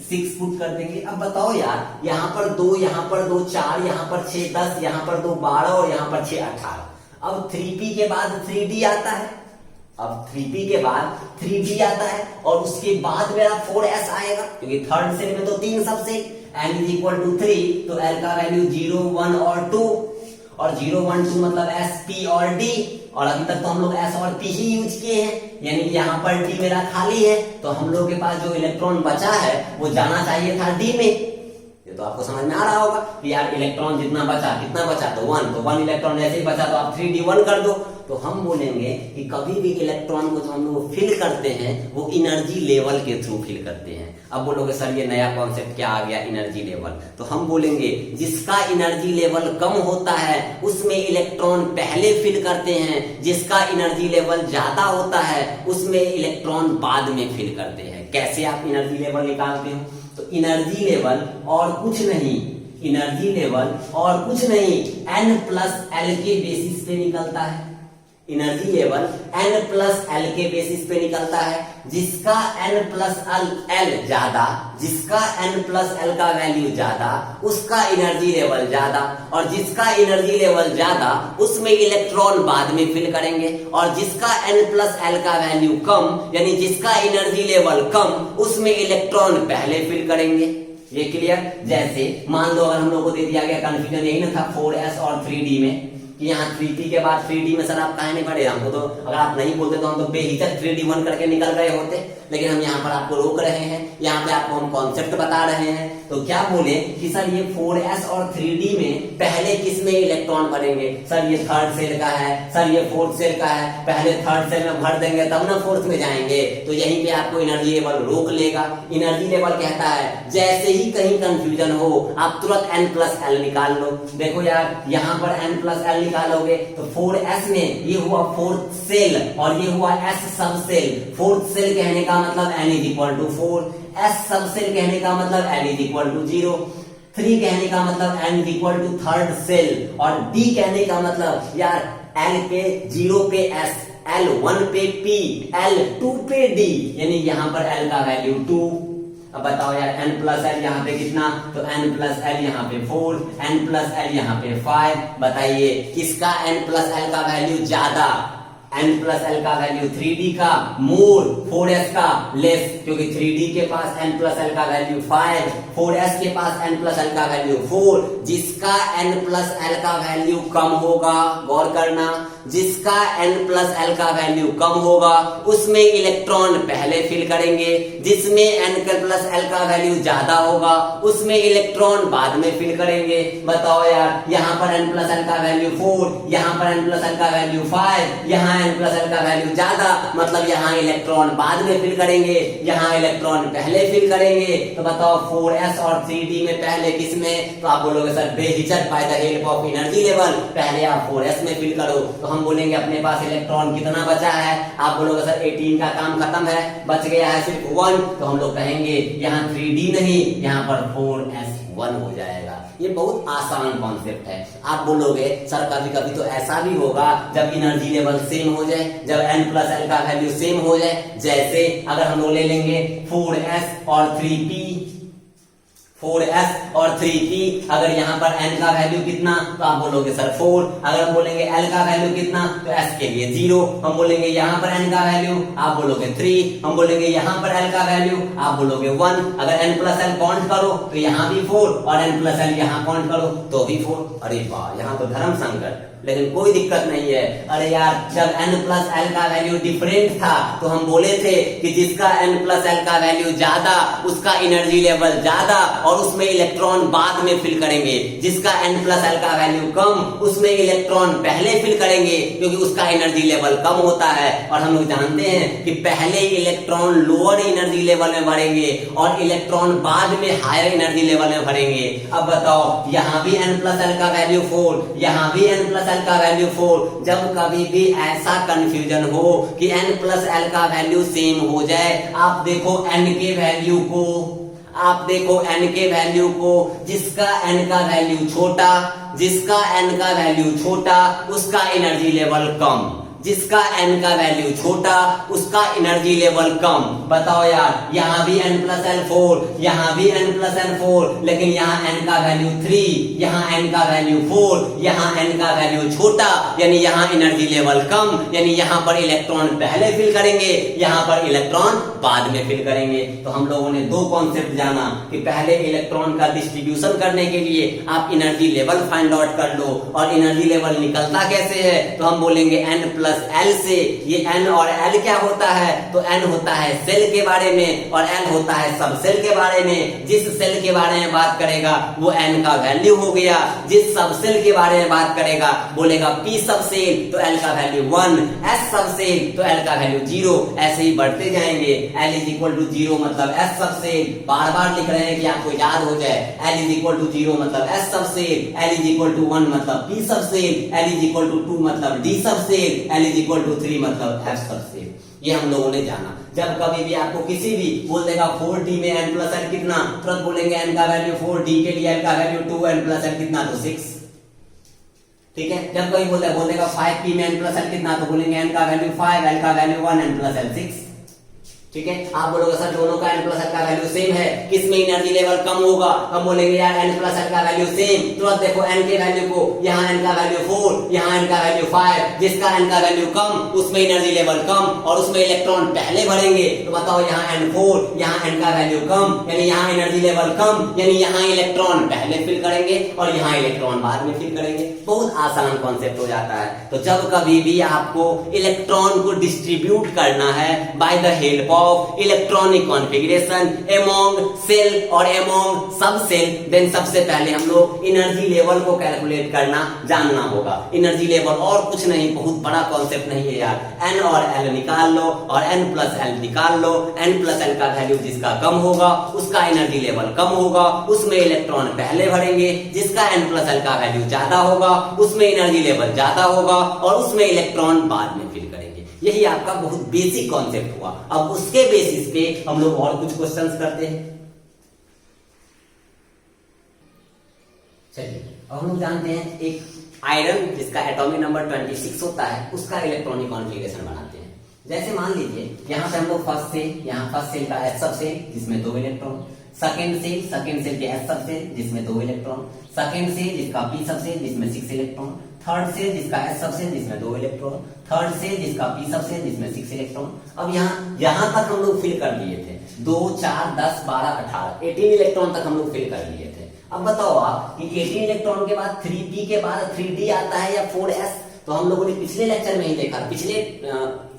6 पुट कर देंगे। अब बताओ यार, यहाँ पर 2, यहाँ पर 2 4, यहाँ पर 6 10, यहाँ पर 2 12 और यहाँ पर 6 18। अब 3p के बाद 3d आता है, अब 3p के बाद 3d आता है, और उसके बाद मेरा 4s आएगा, क्योंकि थर्ड सेल में तो 3 subshell, n is equal to 3, तो l का वैल्यू 0 1 और 2, और 0 1 2 मतलब s p और d, और अभी तक तो हम लोग s और p ही यूज किए हैं, यानी कि यहाँ पर d मेरा खाली है, तो हम लोग के पास जो इलेक्ट्रॉन बचा है वो जाना चाहिए था d में। ये तो आपको समझ में आ रहा होगा कि यार इलेक्ट्रॉन जितना बचा, कितना बचा, तो 1, तो 1 इलेक्ट्रॉन ऐसे ही बचा, तो आप 3d1 कर दो। तो हम बोलेंगे कि कभी भी इलेक्ट्रॉन को जो हम लोग फिल करते हैं वो एनर्जी लेवल के थ्रू फिल करते हैं। अब बोलोगे सर ये नया कॉन्सेप्ट क्या आ गया, एनर्जी लेवल, तो हम बोलेंगे जिसका एनर्जी लेवल कम होता है उसमें इलेक्ट्रॉन पहले फिल करते हैं, जिसका एनर्जी लेवल ज्यादा होता है उसमें इलेक्ट्रॉन बाद में फिल करते हैं। कैसे आप एनर्जी लेवल निकालते हो, तो एनर्जी लेवल और कुछ नहीं, एनर्जी लेवल और कुछ नहीं n प्लस एल के बेसिस पे निकलता है, energy level n plus L के बेसिस पे निकलता है। जिसका n प्लस एल ज्यादा, जिसका n प्लस एल का वैल्यू ज्यादा उसका एनर्जी लेवल ज्यादा, और जिसका एनर्जी लेवल ज्यादा उसमें इलेक्ट्रॉन बाद में फिल करेंगे, और जिसका n प्लस एल का वैल्यू कम, यानी जिसका एनर्जी लेवल कम उसमें इलेक्ट्रॉन पहले फिल करेंगे। ये क्लियर। जैसे मान लो अगर हम लोग को दे दिया गया, कंफ्यूजन यही ना था 4s और 3d में, कि यहाँ 3p के बाद 3d में सर आप कहे नहीं पड़े, हमको तो अगर आप नहीं बोलते तो हम तो बेहिचक 3d1 करके निकल गए होते, लेकिन हम यहाँ पर आपको रोक रहे हैं, यहाँ पे आपको हम कॉन्सेप्ट बता रहे हैं। तो क्या बोले कि सर ये 4s और 3d में पहले किस में इलेक्ट्रॉन बनेंगे, सर ये थर्ड सेल का है, सर ये फोर्थ सेल का है, पहले थर्ड सेल में भर देंगे तब ना फोर्थ में जाएंगे, तो यहीं पे आपको एनर्जी लेवल रोक लेगा। एनर्जी लेवल कहता है जैसे ही कहीं कंफ्यूजन हो आप तुरंत n प्लस एल निकाल लो। देखो यार यहाँ पर n प्लस एल निकालोगे तो 4s में ये हुआ फोर्थ सेल और ये हुआ s sub cell. Fourth cell कहने का मतलब n is equal to 4, s sub shell कहने का मतलब n इज इक्वल टू 0, 3 कहने का मतलब n is equal to third shell, और d कहने का मतलब यार l पे 0 पे s, L1 पे P, L2 पे D, यानी यहाँ पर L का वैल्यू 2। अब बताओ यार n प्लस एल यहाँ पे कितना, तो n प्लस एल यहाँ पे 4, n प्लस एल यहाँ पे 5। बताइए किसका n प्लस एल का वैल्यू ज्यादा, n प्लस एल का वैल्यू 3d का मोर, 4s का लेस, क्योंकि 3d के पास n प्लस एल का वैल्यू 5, 4s के पास n प्लस एल का वैल्यू 4। जिसका n प्लस एल का वैल्यू कम होगा, गौर करना, जिसका n प्लस एल का वैल्यू कम होगा उसमें इलेक्ट्रॉन पहले फिल करेंगे, जिसमें n प्लस एल का वैल्यू ज्यादा होगा उसमें इलेक्ट्रॉन बाद में फिल करेंगे। बताओ यार यहाँ पर n प्लस एल का वैल्यू 4, यहाँ पर n प्लस एल का वैल्यू 5, यहाँ n प्लस एल का वैल्यू ज्यादा, मतलब यहाँ इलेक्ट्रॉन बाद में फिल करेंगे, यहाँ इलेक्ट्रॉन पहले फिल करेंगे। तो बताओ 4s और 3d में पहले किसमें, तो आप बोलोगे सर बेहिचक bye the help of energy level पहले आप 4s में फिल करो। तो हम बोलेंगे अपने पास इलेक्ट्रॉन कितना बचा है, आप बोलोगे सर 18 का काम खत्म है, बच गया है सिर्फ 1, तो हम लोग कहेंगे यहाँ 3d नहीं, यहाँ पर 4s1 हो जाएगा। ये बहुत आसान कॉन्सेप्ट है। आप बोलोगे सर कभी कभी तो ऐसा भी होगा जब एनर्जी लेवल सेम हो जाए, जब n प्लस एल का वैल्यू सेम हो जाए, जैसे अगर हम लोग ले लेंगे 4s और 3p, 4s और 3p। अगर यहाँ पर n का वैल्यू कितना तो आप बोलोगे सर 4। अगर हम बोलेंगे l का वैल्यू कितना तो s के लिए 0। हम बोलेंगे यहाँ पर n का वैल्यू आप बोलोगे 3। हम बोलेंगे यहाँ पर l का वैल्यू आप बोलोगे 1। अगर n प्लस l काउंट करो तो यहाँ भी 4 और n प्लस l यहाँ काउंट करो तो भी 4। अरे वाह, यहाँ तो धर्म संकट, लेकिन कोई दिक्कत नहीं है। अरे यार, जब n प्लस l का वैल्यू डिफरेंट था तो हम बोले थे कि जिसका n प्लस l का वैल्यू ज्यादा उसका एनर्जी लेवल ज्यादा और उसमें इलेक्ट्रॉन बाद में फिल करेंगे। जिसका n प्लस l का वैल्यू कम उसमें इलेक्ट्रॉन पहले फिल करेंगे क्योंकि उसका एनर्जी लेवल कम होता है। और हम लोग जानते हैं कि पहले इलेक्ट्रॉन लोअर एनर्जी लेवल में बढ़ेंगे और इलेक्ट्रॉन बाद में हायर एनर्जी लेवल में बढ़ेंगे। अब बताओ, यहाँ भी n प्लस l का वैल्यू 4, यहाँ भी n प्लस l का वैल्यू 4। जब कभी भी ऐसा कंफ्यूजन हो कि n प्लस l का वैल्यू सेम हो जाए, आप देखो n के वैल्यू को, आप देखो n के वैल्यू को, जिसका n का वैल्यू छोटा, जिसका n का वैल्यू छोटा उसका एनर्जी लेवल कम, जिसका n का वैल्यू छोटा उसका एनर्जी लेवल कम। बताओ यार, यहाँ भी n प्लस l 4, यहाँ भी n प्लस l 4, लेकिन यहाँ n का वैल्यू 3, यहाँ n का वैल्यू 4, यहाँ n का वैल्यू छोटा, यानी यहाँ एनर्जी लेवल कम, यानी यहाँ पर इलेक्ट्रॉन पहले फिल करेंगे, यहाँ पर इलेक्ट्रॉन बाद में फिल करेंगे। तो हम लोगों ने दो कॉन्सेप्ट जाना कि पहले इलेक्ट्रॉन का डिस्ट्रीब्यूशन करने के लिए आप एनर्जी लेवल फाइंड आउट कर लो, और एनर्जी लेवल निकलता कैसे है तो हम बोलेंगे n प्लस l से। ये n और l क्या होता है तो n होता है सेल के बारे में और l होता है सब सेल के बारे में। जिस सेल के बारे में बात करेगा वो n का वैल्यू हो गया, जिस सब सेल के बारे में बात करेगा बोलेगा p सब सेल तो l का वैल्यू 1, s सब सेल तो l का वैल्यू 0, ऐसे ही बढ़ते जाएंगे। l इज इक्वल टू 0 मतलब s सब सेल, बार बार लिख रहे हैं कि आपको याद हो जाए। l इज इक्वल टू 0 मतलब s sub shell, l is equal to 1 मतलब p sub shell, l is equal to 2 मतलब d sub shell, l is equal to 3 मतलब f सब सेल। ये हम लोगों ने जाना। जब कभी भी आपको किसी भी बोल देगा 4d में n प्लस l कितना, तुरंत बोलेंगे n का वैल्यू 4, d के लिए l का वैल्यू 2, n प्लस l कितना तो 6। ठीक है, जब कोई बोलेगा 5p में n प्लस l कितना तो बोलेंगे n का वैल्यू 5, l का वैल्यू 1, n प्लस l 6। ठीक है, आप बोलोगे सर दोनों का n प्लस l का वैल्यू सेम है, किसमें एनर्जी लेवल कम होगा। हम बोलेंगे यार n प्लस l का वैल्यू सेम, तुरंत देखो n के वैल्यू को, यहाँ n का वैल्यू 4, यहाँ n का वैल्यू 5, जिसका n का वैल्यू कम उसमें एनर्जी लेवल कम और उसमें इलेक्ट्रॉन पहले बढ़ेंगे। तो बताओ यहाँ n4, यहाँ n का वैल्यू कम, यानी यहाँ एनर्जी लेवल कम, यानी यहाँ इलेक्ट्रॉन पहले फिल करेंगे और यहाँ इलेक्ट्रॉन बाद में फिल करेंगे। बहुत आसान कॉन्सेप्ट हो जाता है। तो जब कभी भी आपको इलेक्ट्रॉन को डिस्ट्रीब्यूट करना है by the help of electronic configuration among shell और अमोंग सब सेल, देन सबसे पहले हम लोग एनर्जी लेवल को कैलकुलेट करना जानना होगा। एनर्जी लेवल और कुछ नहीं, बहुत बड़ा कॉन्सेप्ट नहीं है यार। n और l निकाल लो और n प्लस l निकाल लो। n प्लस l का वैल्यू जिसका कम होगा उसका एनर्जी लेवल कम होगा, उसमें इलेक्ट्रॉन पहले बढ़ेंगे। जिसका n प्लस l का वैल्यू ज्यादा होगा उसमें एनर्जी लेवल ज्यादा होगा और उसमें इलेक्ट्रॉन बाद में फिल करेंगे। यही आपका बहुत बेसिक कॉन्सेप्ट हुआ। अब उसके बेसिस पे हम लोग और कुछ क्वेश्चंस करते हैं। चलिए, अब हम लोग जानते हैं एक आयरन जिसका एटॉमिक नंबर 26 होता है उसका इलेक्ट्रॉनिक कॉन्फ़िगरेशन बनाते हैं। जैसे मान लीजिए यहाँ पे हम लोग फर्स्ट सेल का S सब सेल जिसमें 2 इलेक्ट्रॉन, सेकंड सेल के S सब सेल जिसमें 2 इलेक्ट्रॉन, सेकंड सेल जिसका P सब सेल जिसमें 6 इलेक्ट्रॉन, थर्ड सेल जिसका S सब सेल जिसमें 2 इलेक्ट्रॉन, थर्ड सेल जिसका P सब सेल जिसमें 6 इलेक्ट्रॉन। अब यहाँ तक हम लोग फिल कर लिए थे, 2, 4, 10, 12, 18, 18 इलेक्ट्रॉन तक हम लोग फिल कर लिए थे। अब बताओ आप कि 18 इलेक्ट्रॉन के बाद 3p के बाद 3d आता है या 4s। तो हम लोगों ने पिछले लेक्चर में ही देखा, पिछले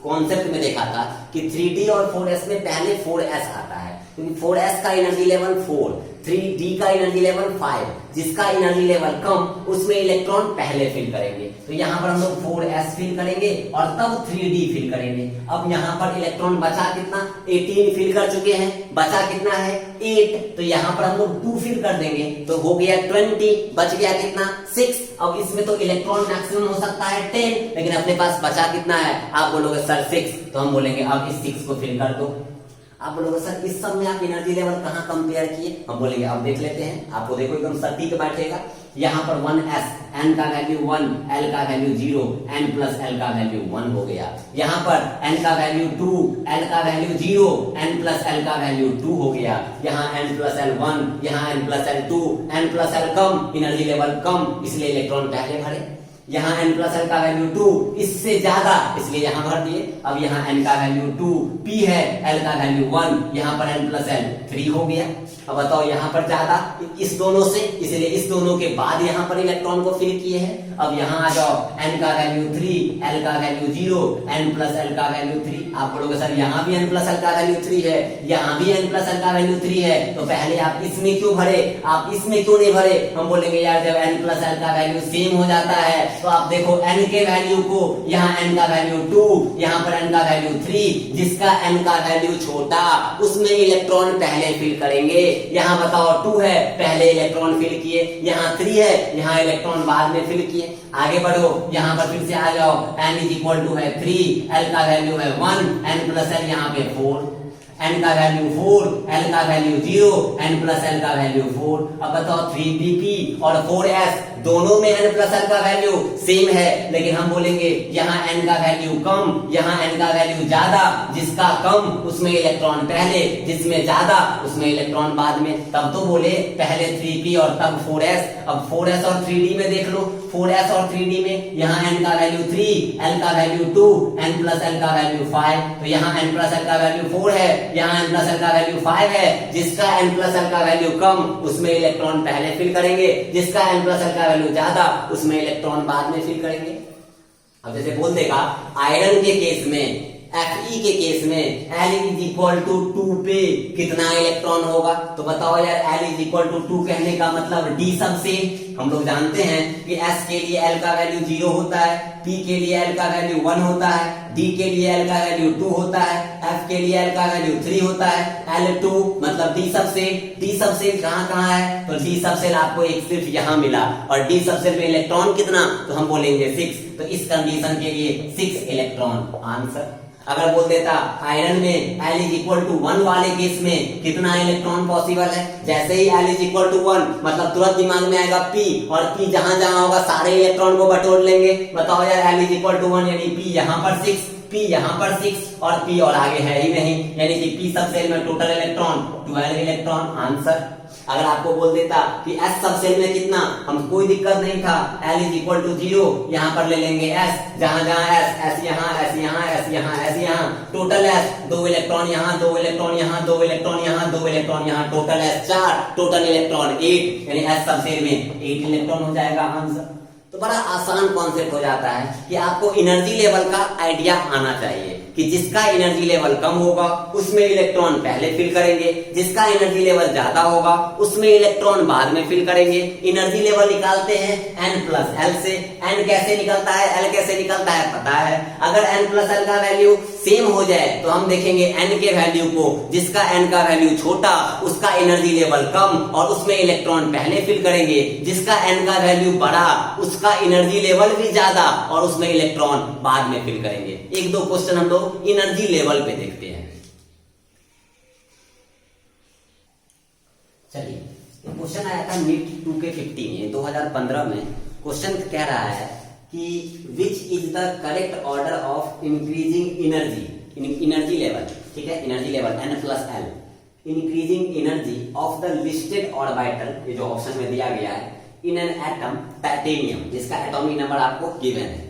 कॉन्सेप्ट में देखा था कि 3d और 4s में पहले 4s आता है, क्योंकि 4s का एनर्जी लेवल 4, 3d का एनर्जी लेवल 5, जिसका एनर्जी लेवल कम उसमें इलेक्ट्रॉन पहले फिल करेंगे। तो यहाँ पर हम लोग 4s फिल करेंगे और तब 3d फिल करेंगे। अब यहाँ पर इलेक्ट्रॉन बचा कितना, 18 फिल कर चुके हैं, बचा कितना है 8, तो यहाँ पर हम लोग 2 फिल कर देंगे तो हो गया 20, बच गया कितना 6। अब इसमें तो इलेक्ट्रॉन मैक्सिमम हो सकता है 10, लेकिन अपने पास बचा कितना है, आप बोलोगे सर 6, तो हम बोलेंगे अब इस 6 को फिल कर दो। आप बोलोगे सर इस सब में आप एनर्जी लेवल कहाँ कंपेयर किए? हम बोलेंगे अब देख लेते हैं। आपको देखो एकदम सटीक बैठेगा। यहाँ पर 1s, n का वैल्यू 1, l का वैल्यू 0, n प्लस l का वैल्यू 1 हो गया। यहाँ पर n का वैल्यू 2, l का वैल्यू 0, n प्लस l का वैल्यू 2 हो गया। यहाँ n प्लस l 1, यहाँ n plus l 2, n plus l कम, एनर्जी लेवल कम, इसलिए इलेक्ट्रॉन पहले भरे। यहाँ n प्लस l का वैल्यू 2, इससे ज्यादा, इसलिए यहाँ भर दिए। अब यहाँ n का वैल्यू 2, p है, l का वैल्यू 1, यहाँ पर n प्लस l 3 हो गया। अब बताओ यहाँ पर ज्यादा इस दोनों से, इसलिए इस दोनों के बाद यहाँ पर इलेक्ट्रॉन को फिल किए हैं। अब यहाँ आ जाओ, n का वैल्यू 3, l का वैल्यू 0, n प्लस l का वैल्यू 3। आप बोलोगे सर यहाँ भी n प्लस l का वैल्यू 3 है, यहाँ भी n प्लस l का वैल्यू 3 है, तो पहले आप इसमें क्यों भरे, आप इसमें क्यों नहीं भरे? हम बोलेंगे यार जब n प्लस l का वैल्यू सेम हो जाता है तो आप देखो n के वैल्यू को, यहाँ n का वैल्यू 2, यहाँ पर n का वैल्यू 3, जिसका n का वैल्यू छोटा उसमें इलेक्ट्रॉन पहले फिल करेंगे। यहाँ बताओ 2 है, पहले इलेक्ट्रॉन फिल किए, यहाँ 3 है, यहाँ इलेक्ट्रॉन बाद में फिल किए। आगे बढ़ो, यहाँ पर फिर से आ जाओ, n इज इक्वल टू है 3, l का वैल्यू है 1, n प्लस l यहाँ पे 4, n का वैल्यू 4, l का वैल्यू 0, n प्लस l का वैल्यू 4। अब बताओ 3pp और 4s दोनों में n प्लस l का वैल्यू सेम है, लेकिन हम बोलेंगे यहाँ n का वैल्यू कम, यहाँ n का वैल्यू ज्यादा, जिसका कम उसमें इलेक्ट्रॉन पहले, जिसमें ज्यादा उसमें इलेक्ट्रॉन बाद में। तब तो बोले पहले 3p और तब 4s। अब 4s और 3d में देख लो, 4s और 3d में यहाँ n का वैल्यू 3, l का वैल्यू 2, n प्लस l का वैल्यू 5, तो यहाँ n प्लस l का वैल्यू 4 है, यहाँ n प्लस l का वैल्यू 5 है, जिसका n प्लस l का वैल्यू कम उसमें इलेक्ट्रॉन पहले फिल करेंगे, जिसका n प्लस l का वैल्यू ज्यादा उसमें इलेक्ट्रॉन बाद में फिल करेंगे। अब जैसे बोल देगा आयरन के केस में, Fe के केस में L इज इक्वल टू 2 पे कितना इलेक्ट्रॉन होगा? तो बताओ यार L इज इक्वल टू 2 कहने का मतलब D सबसे, हम लोग जानते हैं कि S के लिए L का वैल्यू 0 होता है, P के लिए L का वैल्यू 1 होता है, D के लिए L का वैल्यू 2 होता है, F के लिए L का वैल्यू 3 होता है। L2 मतलब D सबसेल, D सबसेल कहाँ कहाँ है? तो D सबसेल आपको एक सिर्फ यहाँ मिला, और D सबसेल में इलेक्ट्रॉन कितना? तो हम बोलेंगे 6, तो इस कंडीशन के लिए 6 इलेक्ट्रॉन आंसर। अगर बोल देता आयरन में L इज इक्वल टू 1 वाले केस में कितना इलेक्ट्रॉन पॉसिबल है, जैसे ही L इज इक्वल टू 1 मतलब तुरंत दिमाग में आएगा P, और P जहां जहां होगा सारे इलेक्ट्रॉन को बटोर लेंगे। बताओ यार L इज इक्वल टू 1 यानी P यहाँ पर 6, P यहाँ पर 6 और P और आगे है ही नहीं, यानी कि P सब सेल में टोटल इलेक्ट्रॉन 12 इलेक्ट्रॉन आंसर। अगर आपको बोल देता कि S सब सेल में कितना, हम कोई दिक्कत नहीं था, L इज इक्वल टू 0, यहाँ पर ले लेंगे S, जहां जहां S यहाँ, S यहाँ, S यहाँ, S यहाँ, टोटल S 2 इलेक्ट्रॉन यहाँ, 2 इलेक्ट्रॉन यहाँ, 2 इलेक्ट्रॉन यहाँ, 2 इलेक्ट्रॉन यहाँ, टोटल S 4, टोटल इलेक्ट्रॉन 8, यानी S सब सेल में 8 इलेक्ट्रॉन हो जाएगा आंसर। तो बड़ा आसान कॉन्सेप्ट हो जाता है कि आपको एनर्जी लेवल का आइडिया आना चाहिए कि जिसका एनर्जी लेवल कम होगा उसमें इलेक्ट्रॉन पहले फिल करेंगे, जिसका एनर्जी लेवल ज्यादा होगा उसमें इलेक्ट्रॉन बाद में फिल करेंगे। एनर्जी लेवल निकालते हैं n प्लस l से। n कैसे निकलता है, l कैसे निकलता है पता है। अगर n प्लस l का वैल्यू सेम हो जाए तो हम देखेंगे n के वैल्यू को, जिसका n का वैल्यू छोटा उसका एनर्जी लेवल कम और उसमें इलेक्ट्रॉन पहले फिल करेंगे, जिसका n का वैल्यू बड़ा उसका एनर्जी लेवल भी ज्यादा और उसमें इलेक्ट्रॉन बाद में फिल करेंगे। एक दो क्वेश्चन हम लोग एनर्जी लेवल पे देखते हैं। चलिए, क्वेश्चन आया था नीट 2 के 50 में 2015 में। क्वेश्चन कह रहा है कि which is the correct order of increasing energy level, ठीक है, energy level n plus l, increasing energy of the listed orbital, ये जो ऑप्शन में दिया गया है, इन एन एटम टाइटेनियम, जिसका एटॉमिक नंबर आपको गिवन है।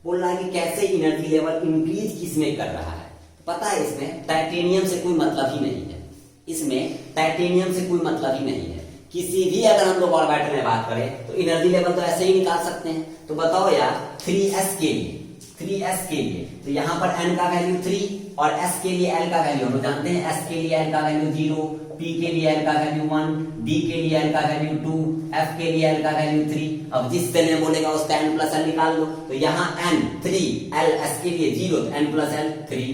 बोल रहा है कि कैसे एनर्जी लेवल इंक्रीज किसमें कर रहा है। पता है इसमें टाइटेनियम से कोई मतलब ही नहीं है, इसमें टाइटेनियम से कोई मतलब ही नहीं है। किसी भी अगर हम लोग ऑर्बिटल में बात करें तो एनर्जी लेवल तो ऐसे ही निकाल सकते हैं। तो बताओ यार 3s के लिए तो यहाँ पर n का वैल्यू 3 और s के लिए l का वैल्यू हम लोग जानते हैं, s के लिए l का वैल्यू 0, p के लिए l का वैल्यू 1, d के लिए l का वैल्यू 2, f के लिए l का वैल्यू 3। अब जिस सेल में बोलेगा उसका n प्लस l निकाल लो। तो यहाँ n 3, l s के लिए 0, तो n प्लस l 3।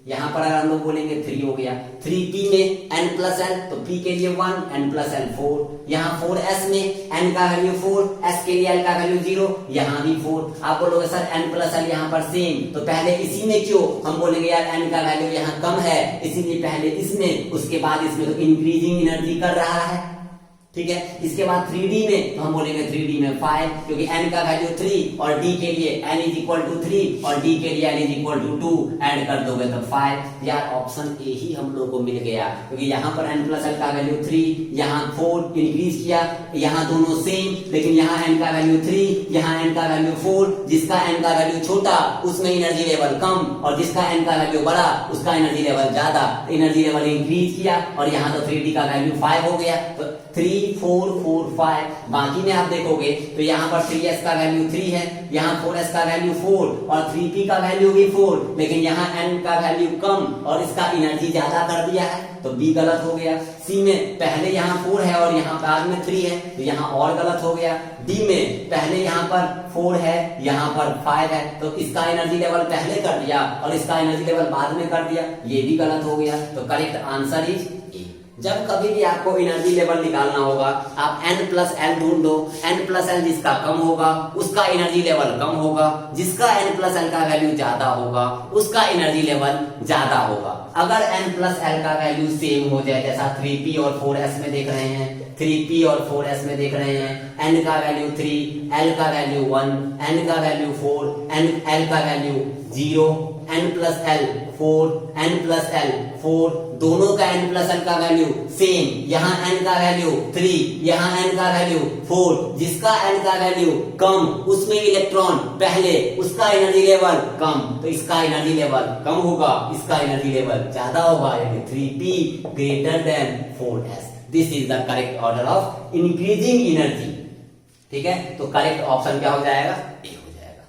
यहाँ पर अगर हम लोग बोलेंगे 3 हो गया। 3p में n प्लस l, तो p के लिए 1, n प्लस l 4। यहाँ 4s में n का वैल्यू 4, s के लिए l का वैल्यू 0, यहाँ भी 4। आप बोलोगे सर n प्लस l यहाँ पर सेम, तो पहले इसी में क्यों? हम बोलेंगे यार n का वैल्यू यहाँ कम है, इसीलिए पहले इसमें, उसके बाद इसमें, तो इंक्रीजिंग एनर्जी कर रहा है, ठीक है। इसके बाद 3d में, तो हम बोलेंगे 3d में 5, क्योंकि n का वैल्यू 3 और d के लिए n इज इक्वल टू 3 और d के लिए n is equal to 2, add कर दोगे तो 5। यार ऑप्शन ए ही हम लोग को मिल गया, क्योंकि यहाँ पर n प्लस l का वैल्यू 3, यहाँ 4 इंक्रीज किया, यहाँ दोनों सेम, लेकिन यहाँ n का वैल्यू 3, यहाँ n का वैल्यू 4। जिसका n का वैल्यू छोटा उसमें एनर्जी लेवल कम, और जिसका n का वैल्यू बड़ा उसका एनर्जी लेवल ज्यादा, एनर्जी लेवल इंक्रीज किया, और यहाँ तो 3d का वैल्यू 5 हो गया, तो 3 4 4 5। बाकी में आप देखोगे तो यहाँ पर 3s का वैल्यू 3 है, यहाँ 4s का वैल्यू 4 और 3p का वैल्यू भी 4, लेकिन यहाँ n का वैल्यू कम और इसका एनर्जी ज्यादा कर दिया है, तो b गलत हो गया। c में पहले यहाँ 4 है और यहाँ बाद में 3 है, तो यहाँ और गलत हो गया। d में पहले यहाँ पर 4 है, यहाँ पर 5 है, तो इसका एनर्जी लेवल पहले कर दिया और इसका एनर्जी लेवल बाद में कर दिया, ये भी गलत हो गया। तो करेक्ट आंसर इज ए। जब कभी भी आपको एनर्जी लेवल निकालना होगा, आप n प्लस एल ढूंढ दो। n प्लस एल जिसका कम होगा उसका एनर्जी लेवल कम होगा, जिसका n प्लस एल का वैल्यू ज्यादा होगा उसका एनर्जी लेवल ज्यादा होगा। अगर n प्लस एल का वैल्यू सेम हो जाए, जैसा 3p और 4s में देख रहे हैं, 3p और 4s में देख रहे हैं, n का वैल्यू 3, l का वैल्यू 1, n का वैल्यू 4, l का value 0, n plus l 4, n plus l 4, दोनों का n प्लस l का वैल्यू सेम, यहाँ n का वैल्यू 3, यहाँ n का वैल्यू 4, जिसका n का वैल्यू कम उसमें इलेक्ट्रॉन पहले, उसका एनर्जी लेवल कम, तो इसका एनर्जी लेवल कम होगा, इसका एनर्जी लेवल ज्यादा होगा, यानी 3p greater than 4s। This is the correct order of increasing energy, ठीक है। तो करेक्ट ऑप्शन क्या हो जाएगा? ए हो जाएगा।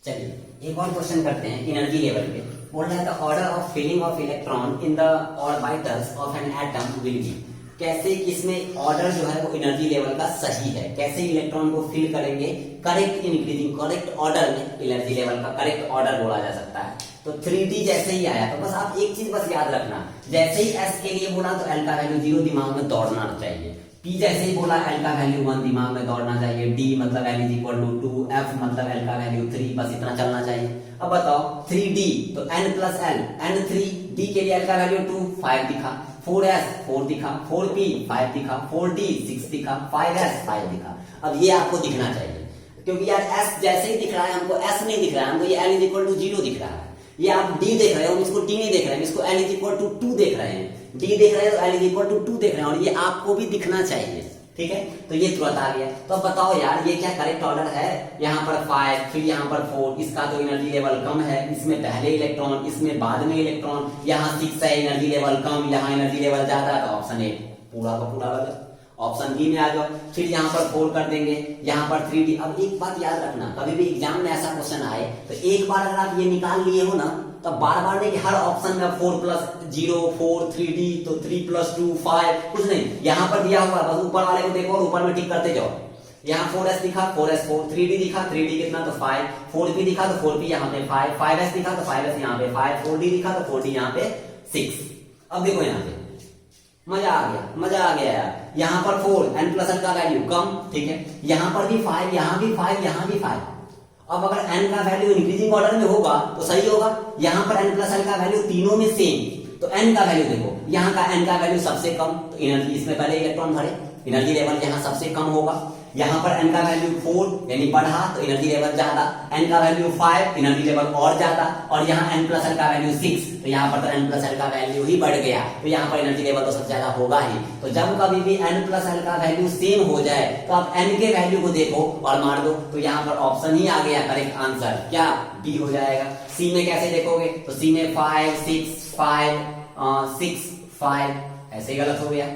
चलिए एक और क्वेश्चन करते हैं एनर्जी लेवल पे। बोल रहा है the order of filling of electron in the orbitals of an atom will be. कैसे किसमें ऑर्डर जो है वो एनर्जी लेवल का सही है, कैसे इलेक्ट्रॉन को फिल करेंगे करेक्ट इंक्रीजिंग, करेक्ट ऑर्डर में एनर्जी लेवल का करेक्ट ऑर्डर बोला जा सकता है। तो 3d जैसे ही आया, तो बस आप एक चीज बस याद रखना, जैसे ही s के लिए बोला तो l का वैल्यू 0 दिमाग में दौड़ना चाहिए, p जैसे ही बोला l का वैल्यू 1 दिमाग में दौड़ना चाहिए, d मतलब l is equal to 2, f मतलब l का वैल्यू 3, बस इतना चलना चाहिए। अब बताओ 3d तो n plus l, n 3, d के लिए l का वैल्यू 2, 5 दिखा, 4s 4 दिखा, 4p 5 दिखा, 4d 6 दिखा, 5s 5 दिखा। अब ये आपको दिखना चाहिए, क्योंकि यार s जैसे ही दिख रहा है हमको s नहीं दिख रहा है, हमको ये l इज इक्वल टू 0 दिख रहा है। ये आप d देख रहे हो, इसको d नहीं देख रहे हैं, इसको l इज इक्वल टू 2 देख रहे हैं, d देख रहे हैं तो l इज इक्वल टू 2 देख रहे हैं, और ये आपको भी दिखना चाहिए, ठीक है। तो ये तुरंत आ गया। तो अब बताओ यार ये क्या करेक्ट ऑर्डर है? यहाँ पर 5, फिर यहाँ पर 4, इसका तो एनर्जी लेवल कम है, इसमें पहले इलेक्ट्रॉन, इसमें बाद में इलेक्ट्रॉन, यहाँ 6 है एनर्जी लेवल कम, यहाँ एनर्जी लेवल ज्यादा, तो ऑप्शन ए पूरा का पूरा गलत। ऑप्शन बी में आ जाओ, फिर यहाँ पर 4 कर देंगे, यहाँ पर 3d। अब एक बात याद रखना, कभी भी एग्जाम में ऐसा क्वेश्चन आए तो एक बार अगर आप ये निकाल लिए हो ना, तो बार बार नहीं कि हर ऑप्शन में 4 प्लस 0 4 3d, तो 3 प्लस 2 5, कुछ नहीं, यहाँ पर दिया हुआ बस ऊपर वाले को देखो और ऊपर में टिक करते जाओ। यहाँ 4s दिखा 4s 4, 3d दिखा 3d कितना तो 5, 4p दिखा तो 4p यहाँ पे 5, 5s दिखा तो 5s यहाँ पे 5, 4d दिखा तो 4d यहाँ पे 6। अब देखो यहाँ पे मजा आ गया, मजा आ गया यार। यहाँ पर 4, n प्लस l का वैल्यू कम, ठीक है, यहाँ पर भी 5, यहाँ भी 5, यहाँ भी 5। अब अगर n का वैल्यू इंक्रीजिंग ऑर्डर में होगा तो सही होगा। यहाँ पर n प्लस l का वैल्यू तीनों में सेम, तो n का वैल्यू देखो, यहाँ का n का वैल्यू सबसे कम, तो एनर्जी इसमें पहले इलेक्ट्रॉन भरे, एनर्जी लेवल यहाँ सबसे कम होगा। यहाँ पर n का वैल्यू 4 यानी बढ़ा, तो एनर्जी लेवल ज्यादा, n का वैल्यू 5 एनर्जी लेवल और ज्यादा, और यहाँ n प्लस l का वैल्यू 6, तो यहाँ पर तो n प्लस l का वैल्यू ही बढ़ गया, तो यहाँ पर एनर्जी लेवल तो सबसे ज्यादा होगा ही। तो जब कभी भी n प्लस l का वैल्यू सेम हो जाए तो आप n के वैल्यू को देखो और मार दो, तो यहाँ पर ऑप्शन ही आ गया करेक्ट आंसर, क्या बी हो जाएगा। सी में कैसे देखोगे, तो सी में 5 6 5 6 5 ऐसे ही गलत हो गया।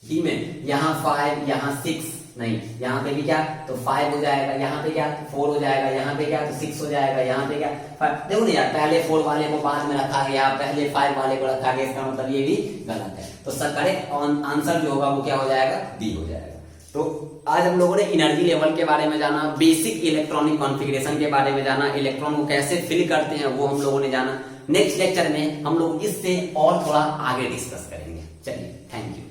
डी में यहाँ 5 यहाँ 6 नहीं, यहाँ पे भी क्या तो 5 हो जाएगा, यहाँ पे क्या 4 हो जाएगा, यहाँ पे क्या तो 6 हो जाएगा, यहाँ पे क्या 5। देखो ना यार, पहले 4 वाले को बाद में रखा गया, पहले 5 वाले को रखा गया, इसका मतलब ये भी गलत है। तो सर करेक्ट आंसर जो होगा वो क्या हो जाएगा, डी हो जाएगा। तो आज हम लोगों ने एनर्जी लेवल के बारे में जाना, बेसिक इलेक्ट्रॉनिक कॉन्फ़िगरेशन के बारे में जाना, इलेक्ट्रॉन को कैसे फिल करते हैं वो हम लोगों ने जाना। नेक्स्ट लेक्चर में हम लोग इससे और थोड़ा आगे डिस्कस करेंगे। चलिए, थैंक यू।